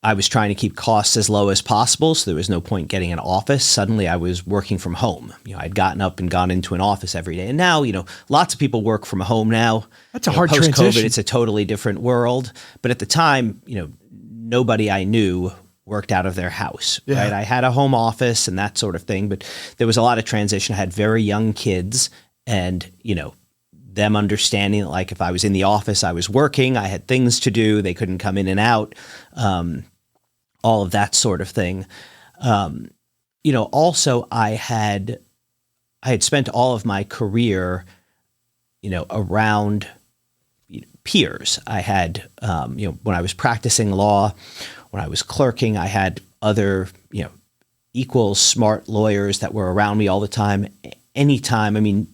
I was trying to keep costs as low as possible, so there was no point getting an office. Suddenly I was working from home. I'd gotten up and gone into an office every day. And now, lots of people work from home now. That's a hard post-COVID, transition. it's a totally different world. But at the time, nobody I knew worked out of their house, right? I had a home office and that sort of thing, but there was a lot of transition. I had very young kids and, them understanding that, like, if I was in the office, I was working, I had things to do, they couldn't come in and out. All of that sort of thing. Also I had spent all of my career, around peers. I had, when I was practicing law, when I was clerking, I had other, equal smart lawyers that were around me all the time. Anytime, I mean,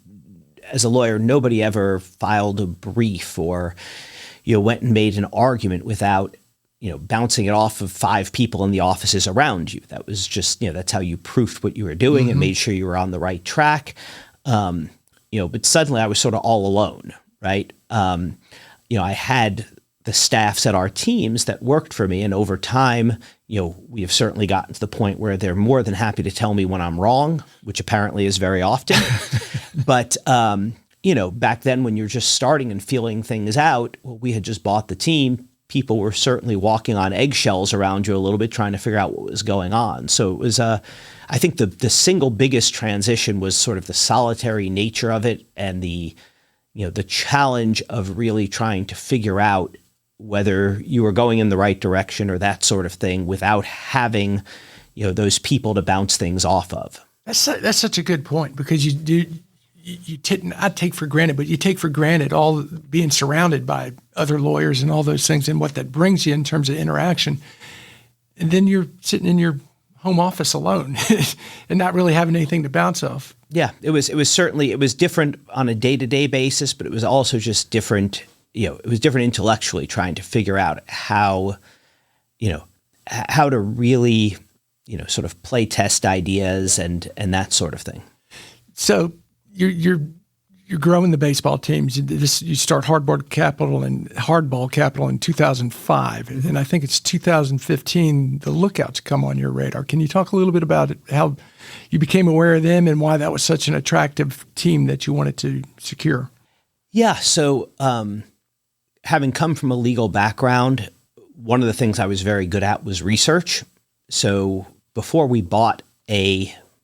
as a lawyer, nobody ever filed a brief or, went and made an argument without bouncing it off of 5 people in the offices around you. That was just, that's how you proofed what you were doing and made sure you were on the right track. But suddenly I was sort of all alone, right? I had the staffs at our teams that worked for me. And over time, we have certainly gotten to the point where they're more than happy to tell me when I'm wrong, which apparently is very often. But, back then when you're just starting and feeling things out, we had just bought the team. People were certainly walking on eggshells around you a little bit, trying to figure out what was going on. So it was, I think the single biggest transition was sort of the solitary nature of it and the challenge of really trying to figure out whether you were going in the right direction or that sort of thing without having, those people to bounce things off of. That's such a good point, because I take for granted, but you take for granted all being surrounded by other lawyers and all those things and what that brings you in terms of interaction. And then you're sitting in your home office alone and not really having anything to bounce off. Yeah, it was different on a day-to-day basis, but it was also just different. It was different intellectually, trying to figure out how to really, sort of play test ideas and that sort of thing. So you're growing the baseball teams. You start Hardball Capital in 2005, and I think it's 2015 the Lookouts come on your radar. Can you talk a little bit about how you became aware of them and why that was such an attractive team that you wanted to secure? Yeah. So having come from a legal background, one of the things I was very good at was research. So before we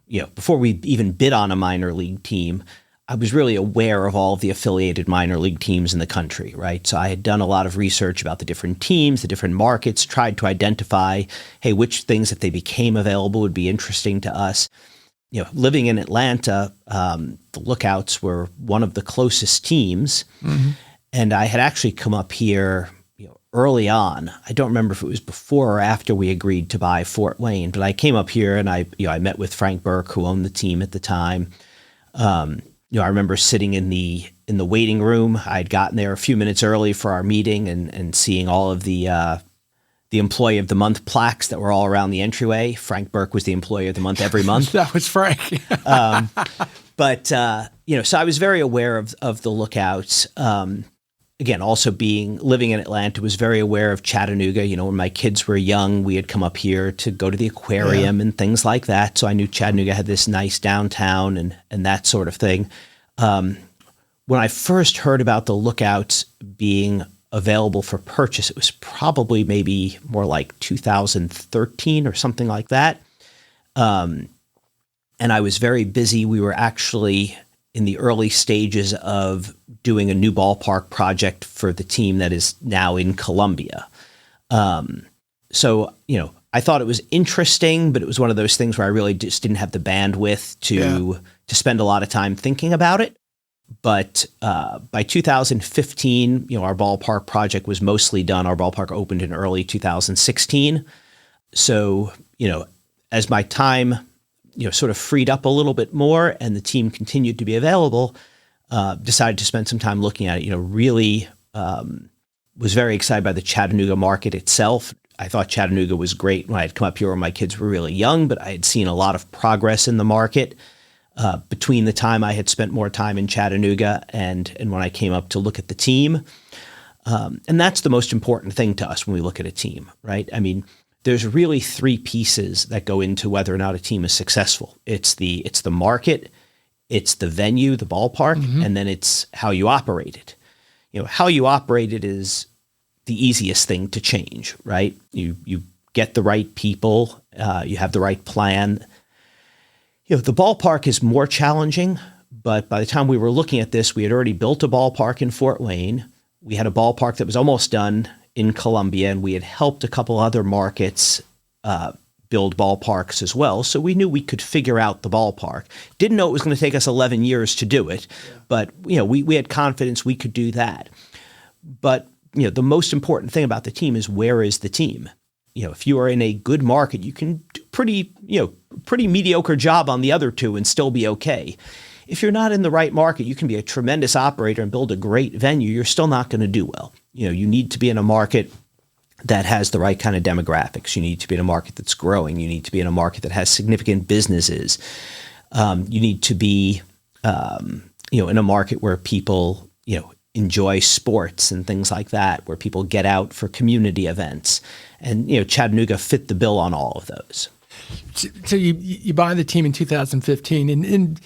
even bid on a minor league team, I was really aware of all of the affiliated minor league teams in the country, right? So I had done a lot of research about the different teams, the different markets, tried to identify, hey, which things, if they became available, would be interesting to us. Living in Atlanta, the Lookouts were one of the closest teams. Mm-hmm. And I had actually come up here early on. I don't remember if it was before or after we agreed to buy Fort Wayne, but I came up here and I met with Frank Burke, who owned the team at the time. I remember sitting in the waiting room. I'd gotten there a few minutes early for our meeting and seeing all of the Employee of the Month plaques that were all around the entryway. Frank Burke was the Employee of the Month every month. That was Frank. So I was very aware of the Lookouts. Again, also living in Atlanta, was very aware of Chattanooga. When my kids were young, we had come up here to go to the aquarium and things like that. So I knew Chattanooga had this nice downtown and that sort of thing. When I first heard about the Lookouts being available for purchase, it was probably maybe more like 2013 or something like that. And I was very busy. We were actually in the early stages of doing a new ballpark project for the team that is now in Columbia. So I thought it was interesting, but it was one of those things where I really just didn't have the bandwidth to spend a lot of time thinking about it. But by 2015, our ballpark project was mostly done. Our ballpark opened in early 2016. So, as my time sort of freed up a little bit more and the team continued to be available, decided to spend some time looking at it. Really was very excited by the Chattanooga market itself. I thought Chattanooga was great when I had come up here when my kids were really young, but I had seen a lot of progress in the market between the time I had spent more time in Chattanooga and when I came up to look at the team. And that's the most important thing to us when we look at a team, right? I mean, there's really three pieces that go into whether or not a team is successful. It's the market, it's the venue, the ballpark, and then it's how you operate it. How you operate it is the easiest thing to change, right? You get the right people, you have the right plan. The ballpark is more challenging, but by the time we were looking at this, we had already built a ballpark in Fort Wayne. We had a ballpark that was almost done in Columbia, and we had helped a couple other markets build ballparks as well. So we knew we could figure out the ballpark. Didn't know it was going to take us 11 years to do it, but we had confidence we could do that. But the most important thing about the team is, where is the team? If you are in a good market, you can do pretty mediocre job on the other two and still be okay. If you're not in the right market, you can be a tremendous operator and build a great venue. You're still not going to do well. You need to be in a market that has the right kind of demographics. You need to be in a market that's growing. You need to be in a market that has significant businesses. You need to be, in a market where people, enjoy sports and things like that, where people get out for community events. And, Chattanooga fit the bill on all of those. So you buy the team in 2015, and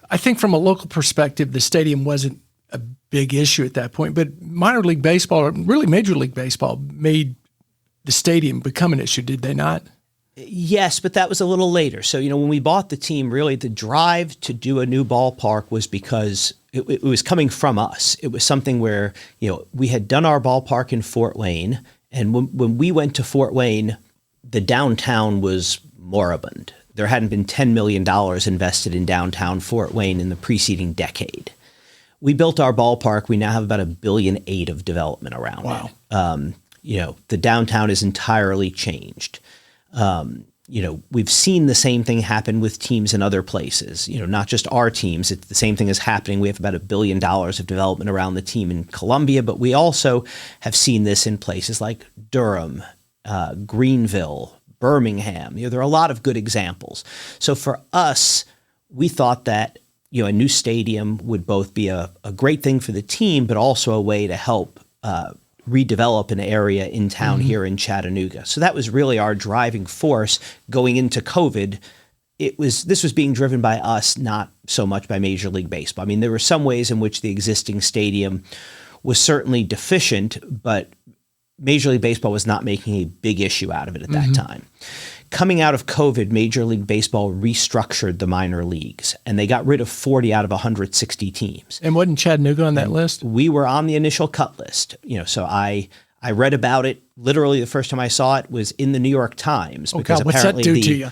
I think from a local perspective, the stadium wasn't a big issue at that point, but minor league baseball, or really Major League Baseball, made the stadium become an issue, did they not? Yes, but that was a little later. So, when we bought the team, really the drive to do a new ballpark was because it was coming from us. It was something where, we had done our ballpark in Fort Wayne, and when we went to Fort Wayne, the downtown was moribund. There hadn't been $10 million invested in downtown Fort Wayne in the preceding decade. We built our ballpark. We now have about $1.8 billion of development around it. The downtown is entirely changed. We've seen the same thing happen with teams in other places, not just our teams. It's the same thing is happening. We have about $1 billion of development around the team in Columbia, but we also have seen this in places like Durham, Greenville, Birmingham. There are a lot of good examples. So for us, we thought that, a new stadium would both be a great thing for the team, but also a way to help redevelop an area in town here in Chattanooga. So that was really our driving force going into COVID. This was being driven by us, not so much by Major League Baseball. I mean, there were some ways in which the existing stadium was certainly deficient, but Major League Baseball was not making a big issue out of it at that time. coming out of COVID, Major League Baseball restructured the minor leagues, and they got rid of 40 out of 160 teams. And wasn't Chattanooga on that list? We were on the initial cut list, so I read about it. Literally, the first time I saw it was in the New York Times, because God, what's that do to you?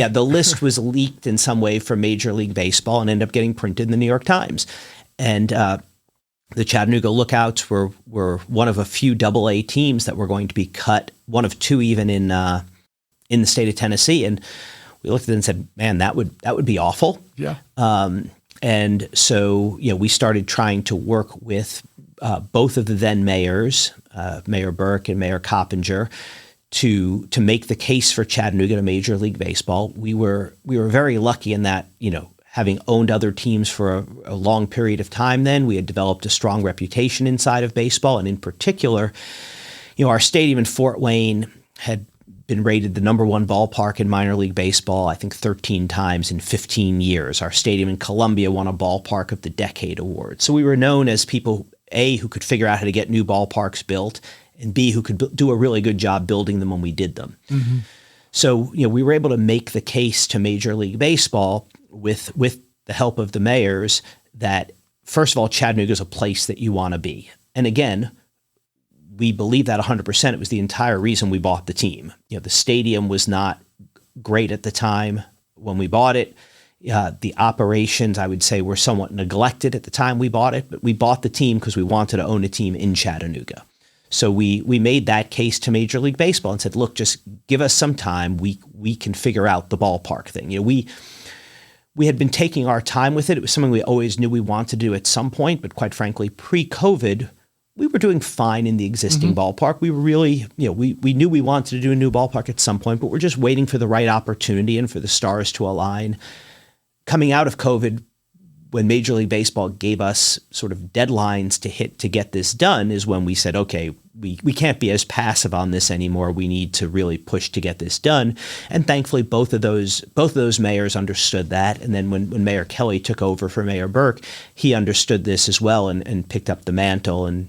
The list was leaked in some way from Major League Baseball and ended up getting printed in the New York Times. And the Chattanooga Lookouts were one of a few AA teams that were going to be cut, one of two even in the state of Tennessee. And we looked at it and said, man, that would be awful. Yeah. And so, we started trying to work with both of the then mayors, Mayor Burke and Mayor Coppinger, to make the case for Chattanooga to Major League Baseball. We were very lucky in that, having owned other teams for a long period of time then, we had developed a strong reputation inside of baseball. And in particular, our stadium in Fort Wayne had been rated the #1 ballpark in minor league baseball, I think 13 times in 15 years. Our stadium in Columbia won a Ballpark of the Decade award. So we were known as people, A, who could figure out how to get new ballparks built, and B, who could do a really good job building them when we did them. Mm-hmm. So, we were able to make the case to Major League Baseball with the help of the mayors that, first of all, Chattanooga is a place that you want to be. And again, we believe that 100%. It was the entire reason we bought the team. The stadium was not great at the time when we bought it. The operations, I would say, were somewhat neglected at the time we bought it, but we bought the team because we wanted to own a team in Chattanooga. So we made that case to Major League Baseball and said, look, just give us some time. We can figure out the ballpark thing. We had been taking our time with it. It was something we always knew we wanted to do at some point, but quite frankly, pre-COVID, we were doing fine in the existing ballpark. We were really, we knew we wanted to do a new ballpark at some point, but we're just waiting for the right opportunity and for the stars to align. Coming out of COVID, when Major League Baseball gave us sort of deadlines to hit to get this done, is when we said, okay, we can't be as passive on this anymore. We need to really push to get this done. And thankfully, both of those mayors understood that. And then when Mayor Kelly took over for Mayor Burke, he understood this as well and picked up the mantle. And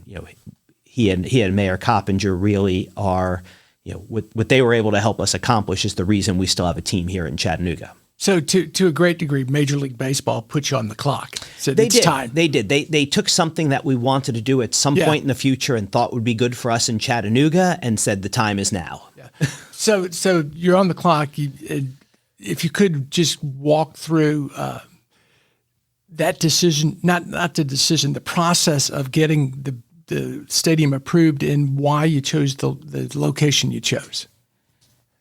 he and Mayor Coppinger really are, what they were able to help us accomplish is the reason we still have a team here in Chattanooga. So to a great degree, Major League Baseball put you on the clock. So They it's did. time. They did. They took something that we wanted to do at some point in the future and thought would be good for us in Chattanooga and said the time is now. Yeah. So you're on the clock. If you could just walk through that decision, not the decision, the process of getting the stadium approved and why you chose the location you chose.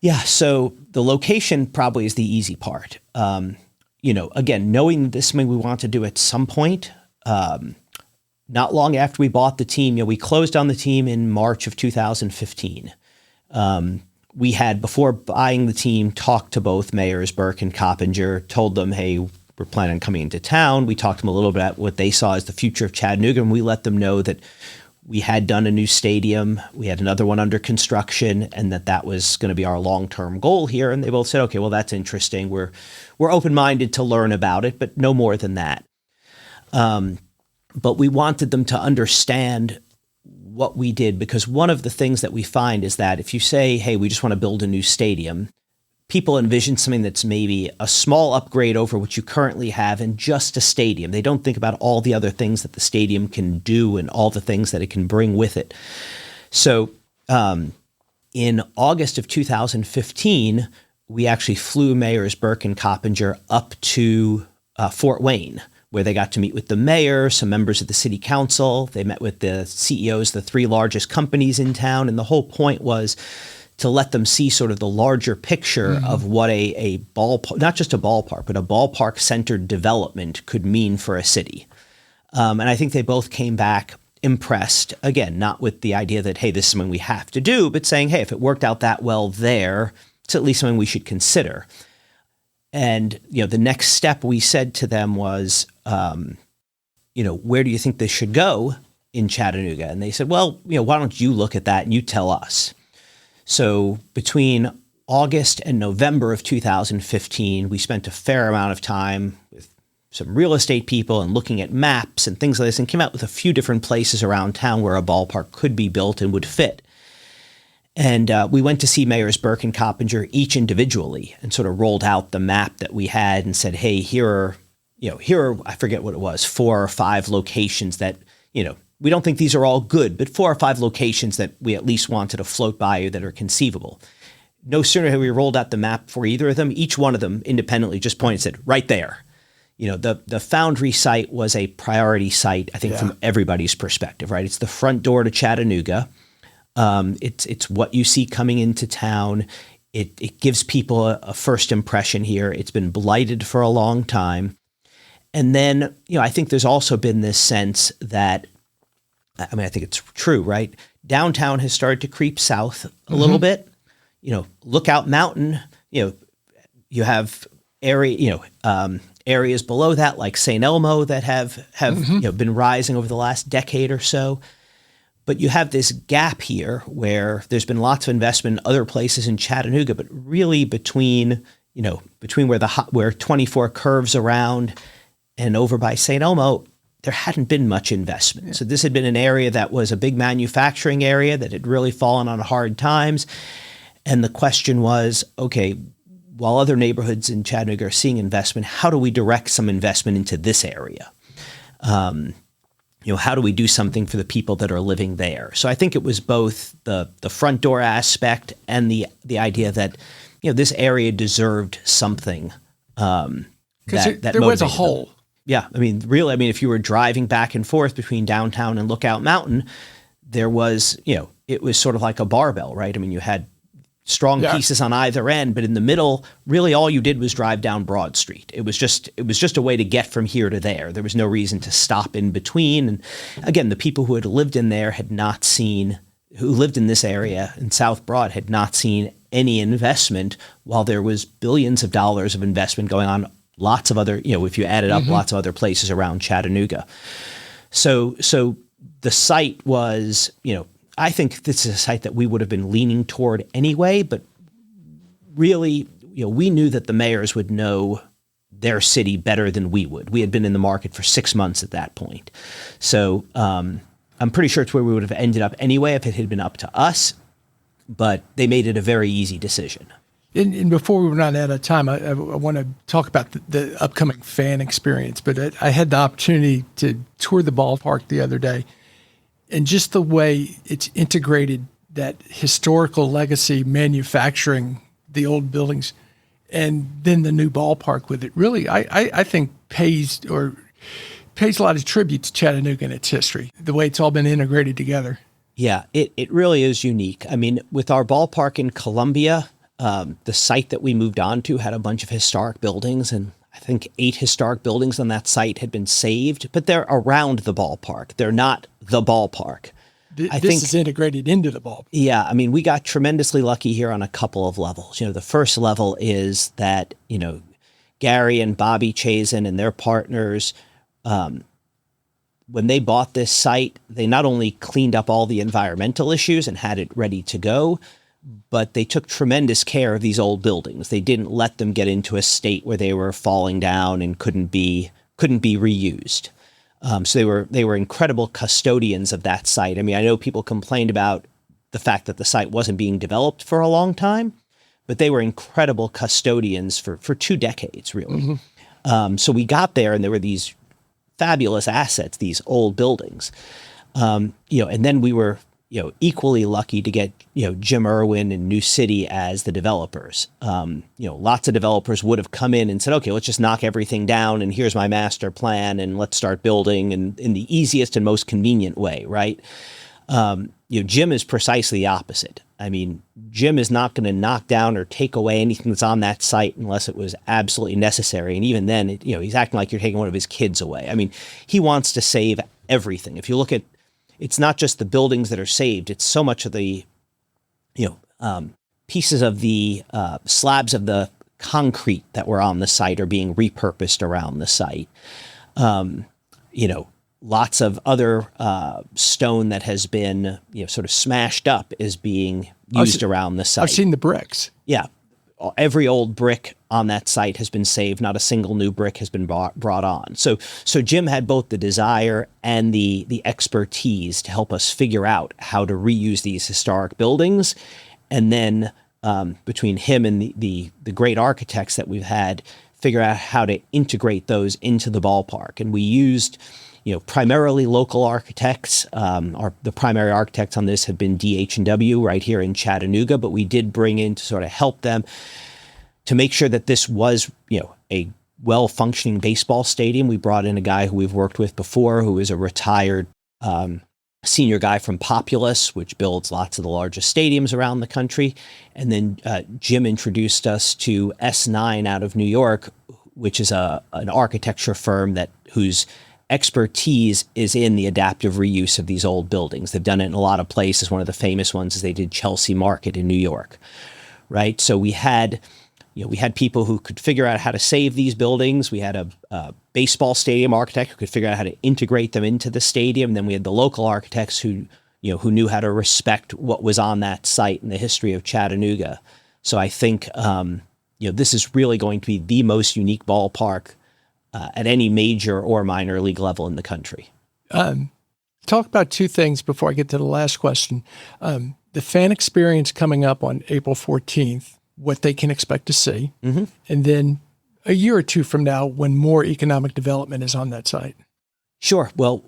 Yeah, so the location probably is the easy part. Again, knowing that this is something we want to do at some point, not long after we bought the team, we closed on the team in March of 2015. We had, before buying the team, talked to both mayors, Burke and Coppinger, told them, hey, we're planning on coming into town. We talked to them a little bit about what they saw as the future of Chattanooga, and we let them know that we had done a new stadium, we had another one under construction, and that was going to be our long-term goal here. And they both said, okay, well, that's interesting. We're open-minded to learn about it, but no more than that. But we wanted them to understand what we did, because one of the things that we find is that if you say, hey, we just want to build a new stadium, people envision something that's maybe a small upgrade over what you currently have and just a stadium. They don't think about all the other things that the stadium can do and all the things that it can bring with it. So in August of 2015, we actually flew Mayors Burke and Coppinger up to Fort Wayne, where they got to meet with the mayor, some members of the city council. They met with the CEOs of the 3 largest companies in town. And the whole point was to let them see sort of the larger picture of what a ballpark, not just a ballpark, but a ballpark-centered development could mean for a city. And I think they both came back impressed, again, not with the idea that, hey, this is something we have to do, but saying, hey, if it worked out that well there, it's at least something we should consider. And, the next step we said to them was, where do you think this should go in Chattanooga? And they said, well, why don't you look at that and you tell us? So between August and November of 2015, we spent a fair amount of time with some real estate people and looking at maps and things like this, and came out with a few different places around town where a ballpark could be built and would fit. And we went to see Mayors Burke and Coppinger each individually and sort of rolled out the map that we had and said, hey, here are, I forget what it was, 4 or 5 locations that, we don't think these are all good, but 4 or 5 locations that we at least wanted to float by you that are conceivable. No sooner had we rolled out the map for either of them, each one of them independently just pointed and said, right there. The Foundry site was a priority site, I think, from everybody's perspective, right? It's the front door to Chattanooga. It's what you see coming into town. It gives people a first impression here. It's been blighted for a long time. And then, I think there's also been this sense that, I think it's true, right? Downtown has started to creep south a little bit. Lookout Mountain, you have areas below that like St. Elmo that have been rising over the last decade or so. But you have this gap here where there's been lots of investment in other places in Chattanooga, but really between where 24 curves around and over by St. Elmo, there hadn't been much investment. Yeah. So this had been an area that was a big manufacturing area that had really fallen on hard times. And the question was, okay, while other neighborhoods in Chattanooga are seeing investment, how do we direct some investment into this area? How do we do something for the people that are living there? So I think it was both the front door aspect and the idea that, this area deserved something. That there was a hole. Them. Yeah. Really, if you were driving back and forth between downtown and Lookout Mountain, there was, it was sort of like a barbell, right? You had strong pieces on either end, but in the middle, really all you did was drive down Broad Street. It was just a way to get from here to there. There was no reason to stop in between. And again, the people who had lived in there who lived in this area in South Broad had not seen any investment while there was billions of dollars of investment going on. Lots of other, if you added up, lots of other places around Chattanooga. So the site was, I think this is a site that we would have been leaning toward anyway, but really, we knew that the mayors would know their city better than we would. We had been in the market for 6 months at that point. So I'm pretty sure it's where we would have ended up anyway if it had been up to us, but they made it a very easy decision. And before we run out of time, I want to talk about the upcoming fan experience, but I had the opportunity to tour the ballpark the other day, and just the way it's integrated that historical legacy manufacturing, the old buildings, and then the new ballpark with it, really, I think pays a lot of tribute to Chattanooga and its history, the way it's all been integrated together. Yeah, it really is unique. With our ballpark in Columbia, the site that we moved on to had a bunch of historic buildings, and I think 8 historic buildings on that site had been saved, but they're around the ballpark. They're not the ballpark. This is integrated into the ballpark. Yeah, we got tremendously lucky here on a couple of levels. The first level is that, Gary and Bobby Chazen and their partners, when they bought this site, they not only cleaned up all the environmental issues and had it ready to go, but they took tremendous care of these old buildings. They didn't let them get into a state where they were falling down and couldn't be reused. So they were incredible custodians of that site. I know people complained about the fact that the site wasn't being developed for a long time, but they were incredible custodians for 2 decades, really. Mm-hmm. So we got there, and there were these fabulous assets, these old buildings, and then we were equally lucky to get, Jim Irwin and New City as the developers. Lots of developers would have come in and said, okay, let's just knock everything down, and here's my master plan, and let's start building in the easiest and most convenient way, right? Jim is precisely the opposite. Jim is not going to knock down or take away anything that's on that site unless it was absolutely necessary. And even then, he's acting like you're taking one of his kids away. He wants to save everything. If you look at, it's not just the buildings that are saved. It's so much of the, pieces of the slabs of the concrete that were on the site are being repurposed around the site. Lots of other stone that has been, sort of smashed up is being used around the site. I've seen the bricks. Yeah. Every old brick on that site has been saved. Not a single new brick has been brought on. So Jim had both the desire and the expertise to help us figure out how to reuse these historic buildings and then between him and the great architects that we've had, figure out how to integrate those into the ballpark. And we used, primarily local architects. The primary architects on this have been DH&W right here in Chattanooga, but we did bring in to sort of help them to make sure that this was, a well-functioning baseball stadium. We brought in a guy who we've worked with before, who is a retired senior guy from Populous, which builds lots of the largest stadiums around the country. And then Jim introduced us to S9 out of New York, which is an architecture firm whose expertise is in the adaptive reuse of these old buildings. They've done it in a lot of places. One of the famous ones is they did Chelsea Market in New York, right? So we had people who could figure out how to save these buildings. We had a baseball stadium architect who could figure out how to integrate them into the stadium. And then we had the local architects who knew how to respect what was on that site and the history of Chattanooga. So I think, this is really going to be the most unique ballpark at any major or minor league level in the country. Talk about two things before I get to the last question. The fan experience coming up on April 14th, what they can expect to see, and then a year or two from now when more economic development is on that site. Sure. Well,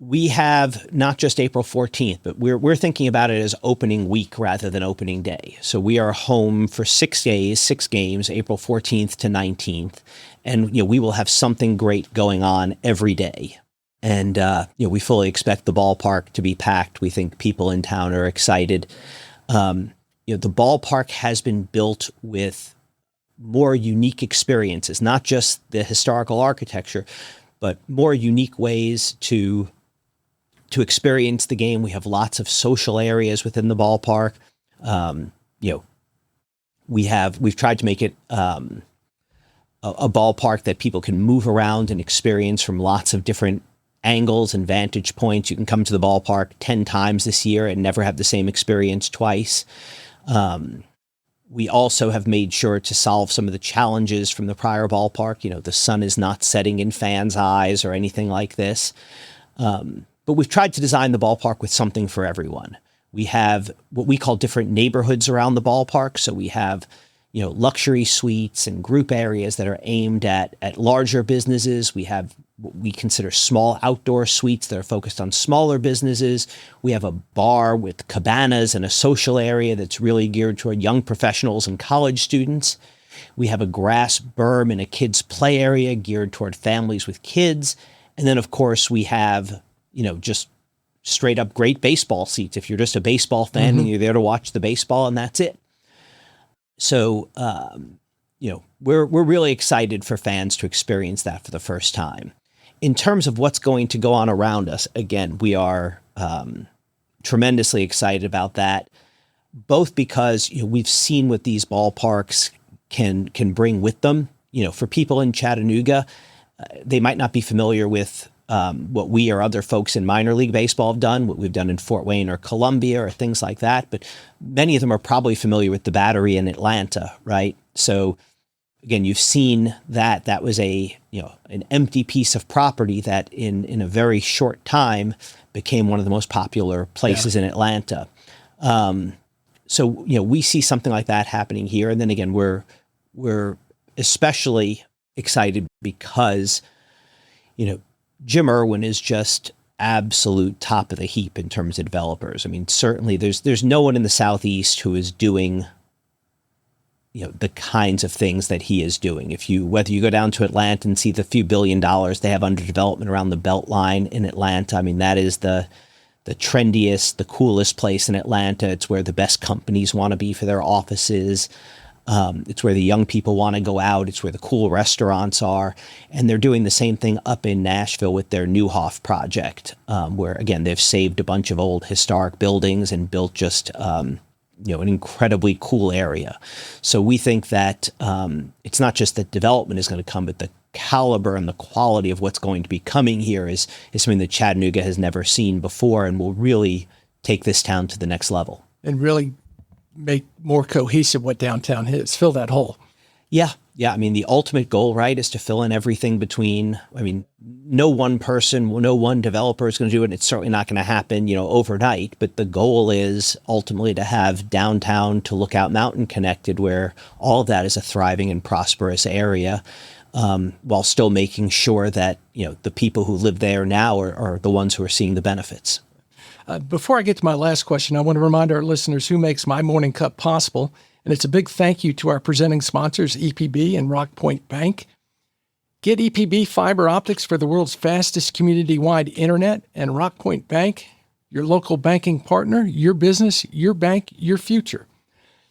we have not just April 14th, but we're thinking about it as opening week rather than opening day. So we are home for 6 days, 6 games, April 14th to 19th. And, we will have something great going on every day. And, we fully expect the ballpark to be packed. We think people in town are excited. The ballpark has been built with more unique experiences, not just the historical architecture, but more unique ways to experience the game. We have lots of social areas within the ballpark. We've tried to make it a ballpark that people can move around and experience from lots of different angles and vantage points. You can come to the ballpark 10 times this year and never have the same experience twice. We also have made sure to solve some of the challenges from the prior ballpark. The sun is not setting in fans' eyes or anything like this. But we've tried to design the ballpark with something for everyone. We have what we call different neighborhoods around the ballpark. So we have, luxury suites and group areas that are aimed at larger businesses. We have what we consider small outdoor suites that are focused on smaller businesses. We have a bar with cabanas and a social area that's really geared toward young professionals and college students. We have a grass berm and a kids' play area geared toward families with kids. And then, of course, we have, just straight up great baseball seats. If you're just a baseball fan and you're there to watch the baseball, and that's it. So, we're really excited for fans to experience that for the first time. In terms of what's going to go on around us, again, we are tremendously excited about that, both because we've seen what these ballparks can bring with them. For people in Chattanooga, they might not be familiar with what we or other folks in minor league baseball have done, what we've done in Fort Wayne or Columbia or things like that. But many of them are probably familiar with the Battery in Atlanta, right? So again, you've seen that was an empty piece of property that in a very short time became one of the most popular places in Atlanta. So we see something like that happening here. And then again, we're especially excited because, Jim Irwin is just absolute top of the heap in terms of developers. I mean, certainly there's no one in the Southeast who is doing, the kinds of things that he is doing. Whether you go down to Atlanta and see the few $1 billion they have under development around the Beltline in Atlanta, I mean, that is the trendiest, the coolest place in Atlanta. It's where the best companies want to be for their offices. It's where the young people want to go out. It's where the cool restaurants are. And they're doing the same thing up in Nashville with their Newhoff project, where, again, they've saved a bunch of old historic buildings and built just, an incredibly cool area. So we think that it's not just that development is going to come, but the caliber and the quality of what's going to be coming here is something that Chattanooga has never seen before and will really take this town to the next level. And really make more cohesive what downtown is, fill that hole. Yeah. Yeah, I mean, the ultimate goal, right, is to fill in everything between, I mean, no one person, no one developer is going to do it. And it's certainly not going to happen, overnight. But the goal is ultimately to have downtown to Lookout Mountain connected, where all of that is a thriving and prosperous area, while still making sure that, the people who live there now are the ones who are seeing the benefits. Before I get to my last question, I want to remind our listeners who makes My Morning Cup possible. And it's a big thank you to our presenting sponsors, EPB and Rockpoint Bank. Get EPB fiber optics for the world's fastest community-wide internet, and Rockpoint Bank, your local banking partner, your business, your bank, your future.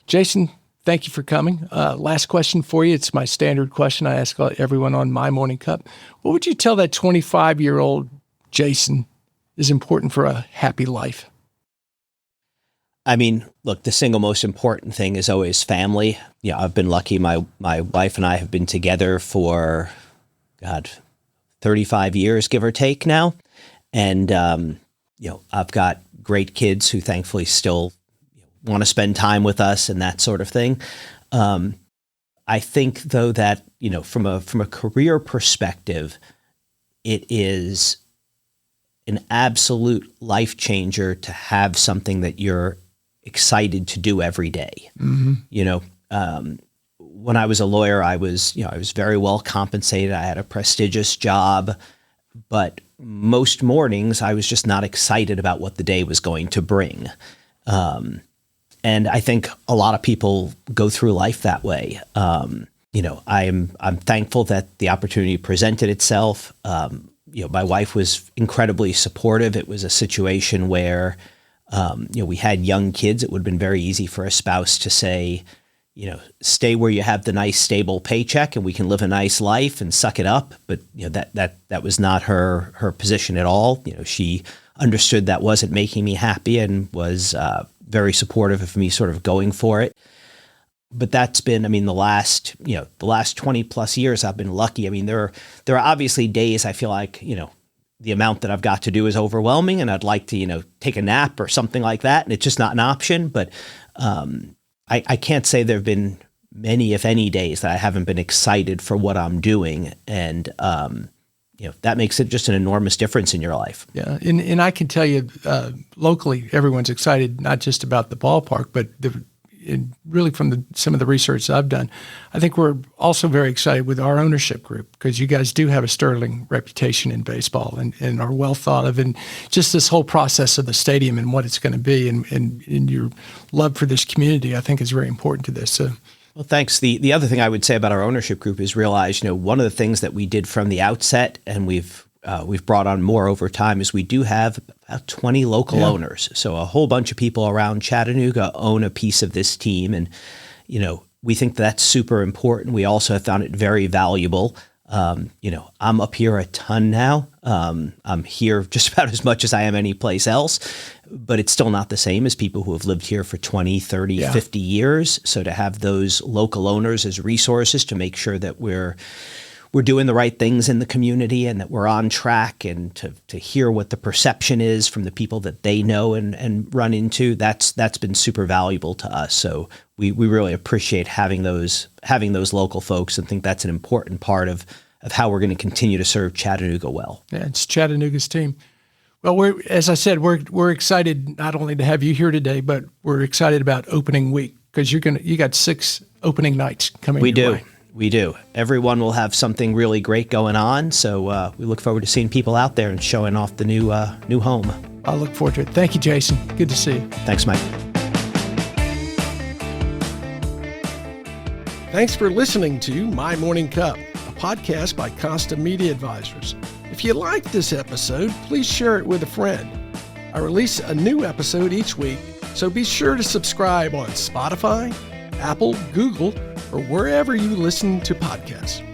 Jason, thank you for coming. Last question for you. It's my standard question I ask everyone on My Morning Cup. What would you tell that 25-year-old Jason is important for a happy life? I mean, look, the single most important thing is always family. I've been lucky. My wife and I have been together for, 35 years, give or take now. And, I've got great kids who thankfully still want to spend time with us and that sort of thing. I think, though, that, from a career perspective, it is an absolute life changer to have something that you're excited to do every day. Mm-hmm. When I was a lawyer, I was very well compensated. I had a prestigious job, but most mornings I was just not excited about what the day was going to bring. And I think a lot of people go through life that way. I'm thankful that the opportunity presented itself. My wife was incredibly supportive. It was a situation where we had young kids. It would have been very easy for a spouse to say, stay where you have the nice stable paycheck and we can live a nice life and suck it up. But that was not her position at all. She understood that wasn't making me happy and was very supportive of me sort of going for it. But that's been, the last 20 plus years I've been lucky. I mean, there are obviously days I feel like, the amount that I've got to do is overwhelming and I'd like to, take a nap or something like that. And it's just not an option. But I can't say there have been many, if any, days that I haven't been excited for what I'm doing. And, that makes it just an enormous difference in your life. Yeah. And I can tell you, locally, everyone's excited, not just about the ballpark, but really from some of the research I've done. I think we're also very excited with our ownership group because you guys do have a sterling reputation in baseball and are well thought of, and just this whole process of the stadium and what it's going to be and your love for this community, I think is very important to this. So. Well, thanks. The other thing I would say about our ownership group is realize, one of the things that we did from the outset, and we've brought on more over time, is we do have about 20 local owners. So a whole bunch of people around Chattanooga own a piece of this team. And, we think that's super important. We also have found it very valuable. I'm up here a ton now. I'm here just about as much as I am any place else, but it's still not the same as people who have lived here for 20, 30, 50 years. So to have those local owners as resources to make sure that we're doing the right things in the community and that we're on track, and to hear what the perception is from the people that they know and run into, that's been super valuable to us. So we really appreciate having those local folks, and think that's an important part of how we're going to continue to serve Chattanooga well. Yeah, it's Chattanooga's team. Well, as I said, we're excited not only to have you here today, but we're excited about opening week because you got 6 opening nights coming. We do. Everyone will have something really great going on. So we look forward to seeing people out there and showing off the new home. I look forward to it. Thank you, Jason. Good to see you. Thanks, Mike. Thanks for listening to My Morning Cup, a podcast by Costa Media Advisors. If you liked this episode, please share it with a friend. I release a new episode each week, so be sure to subscribe on Spotify, Apple, Google, or wherever you listen to podcasts.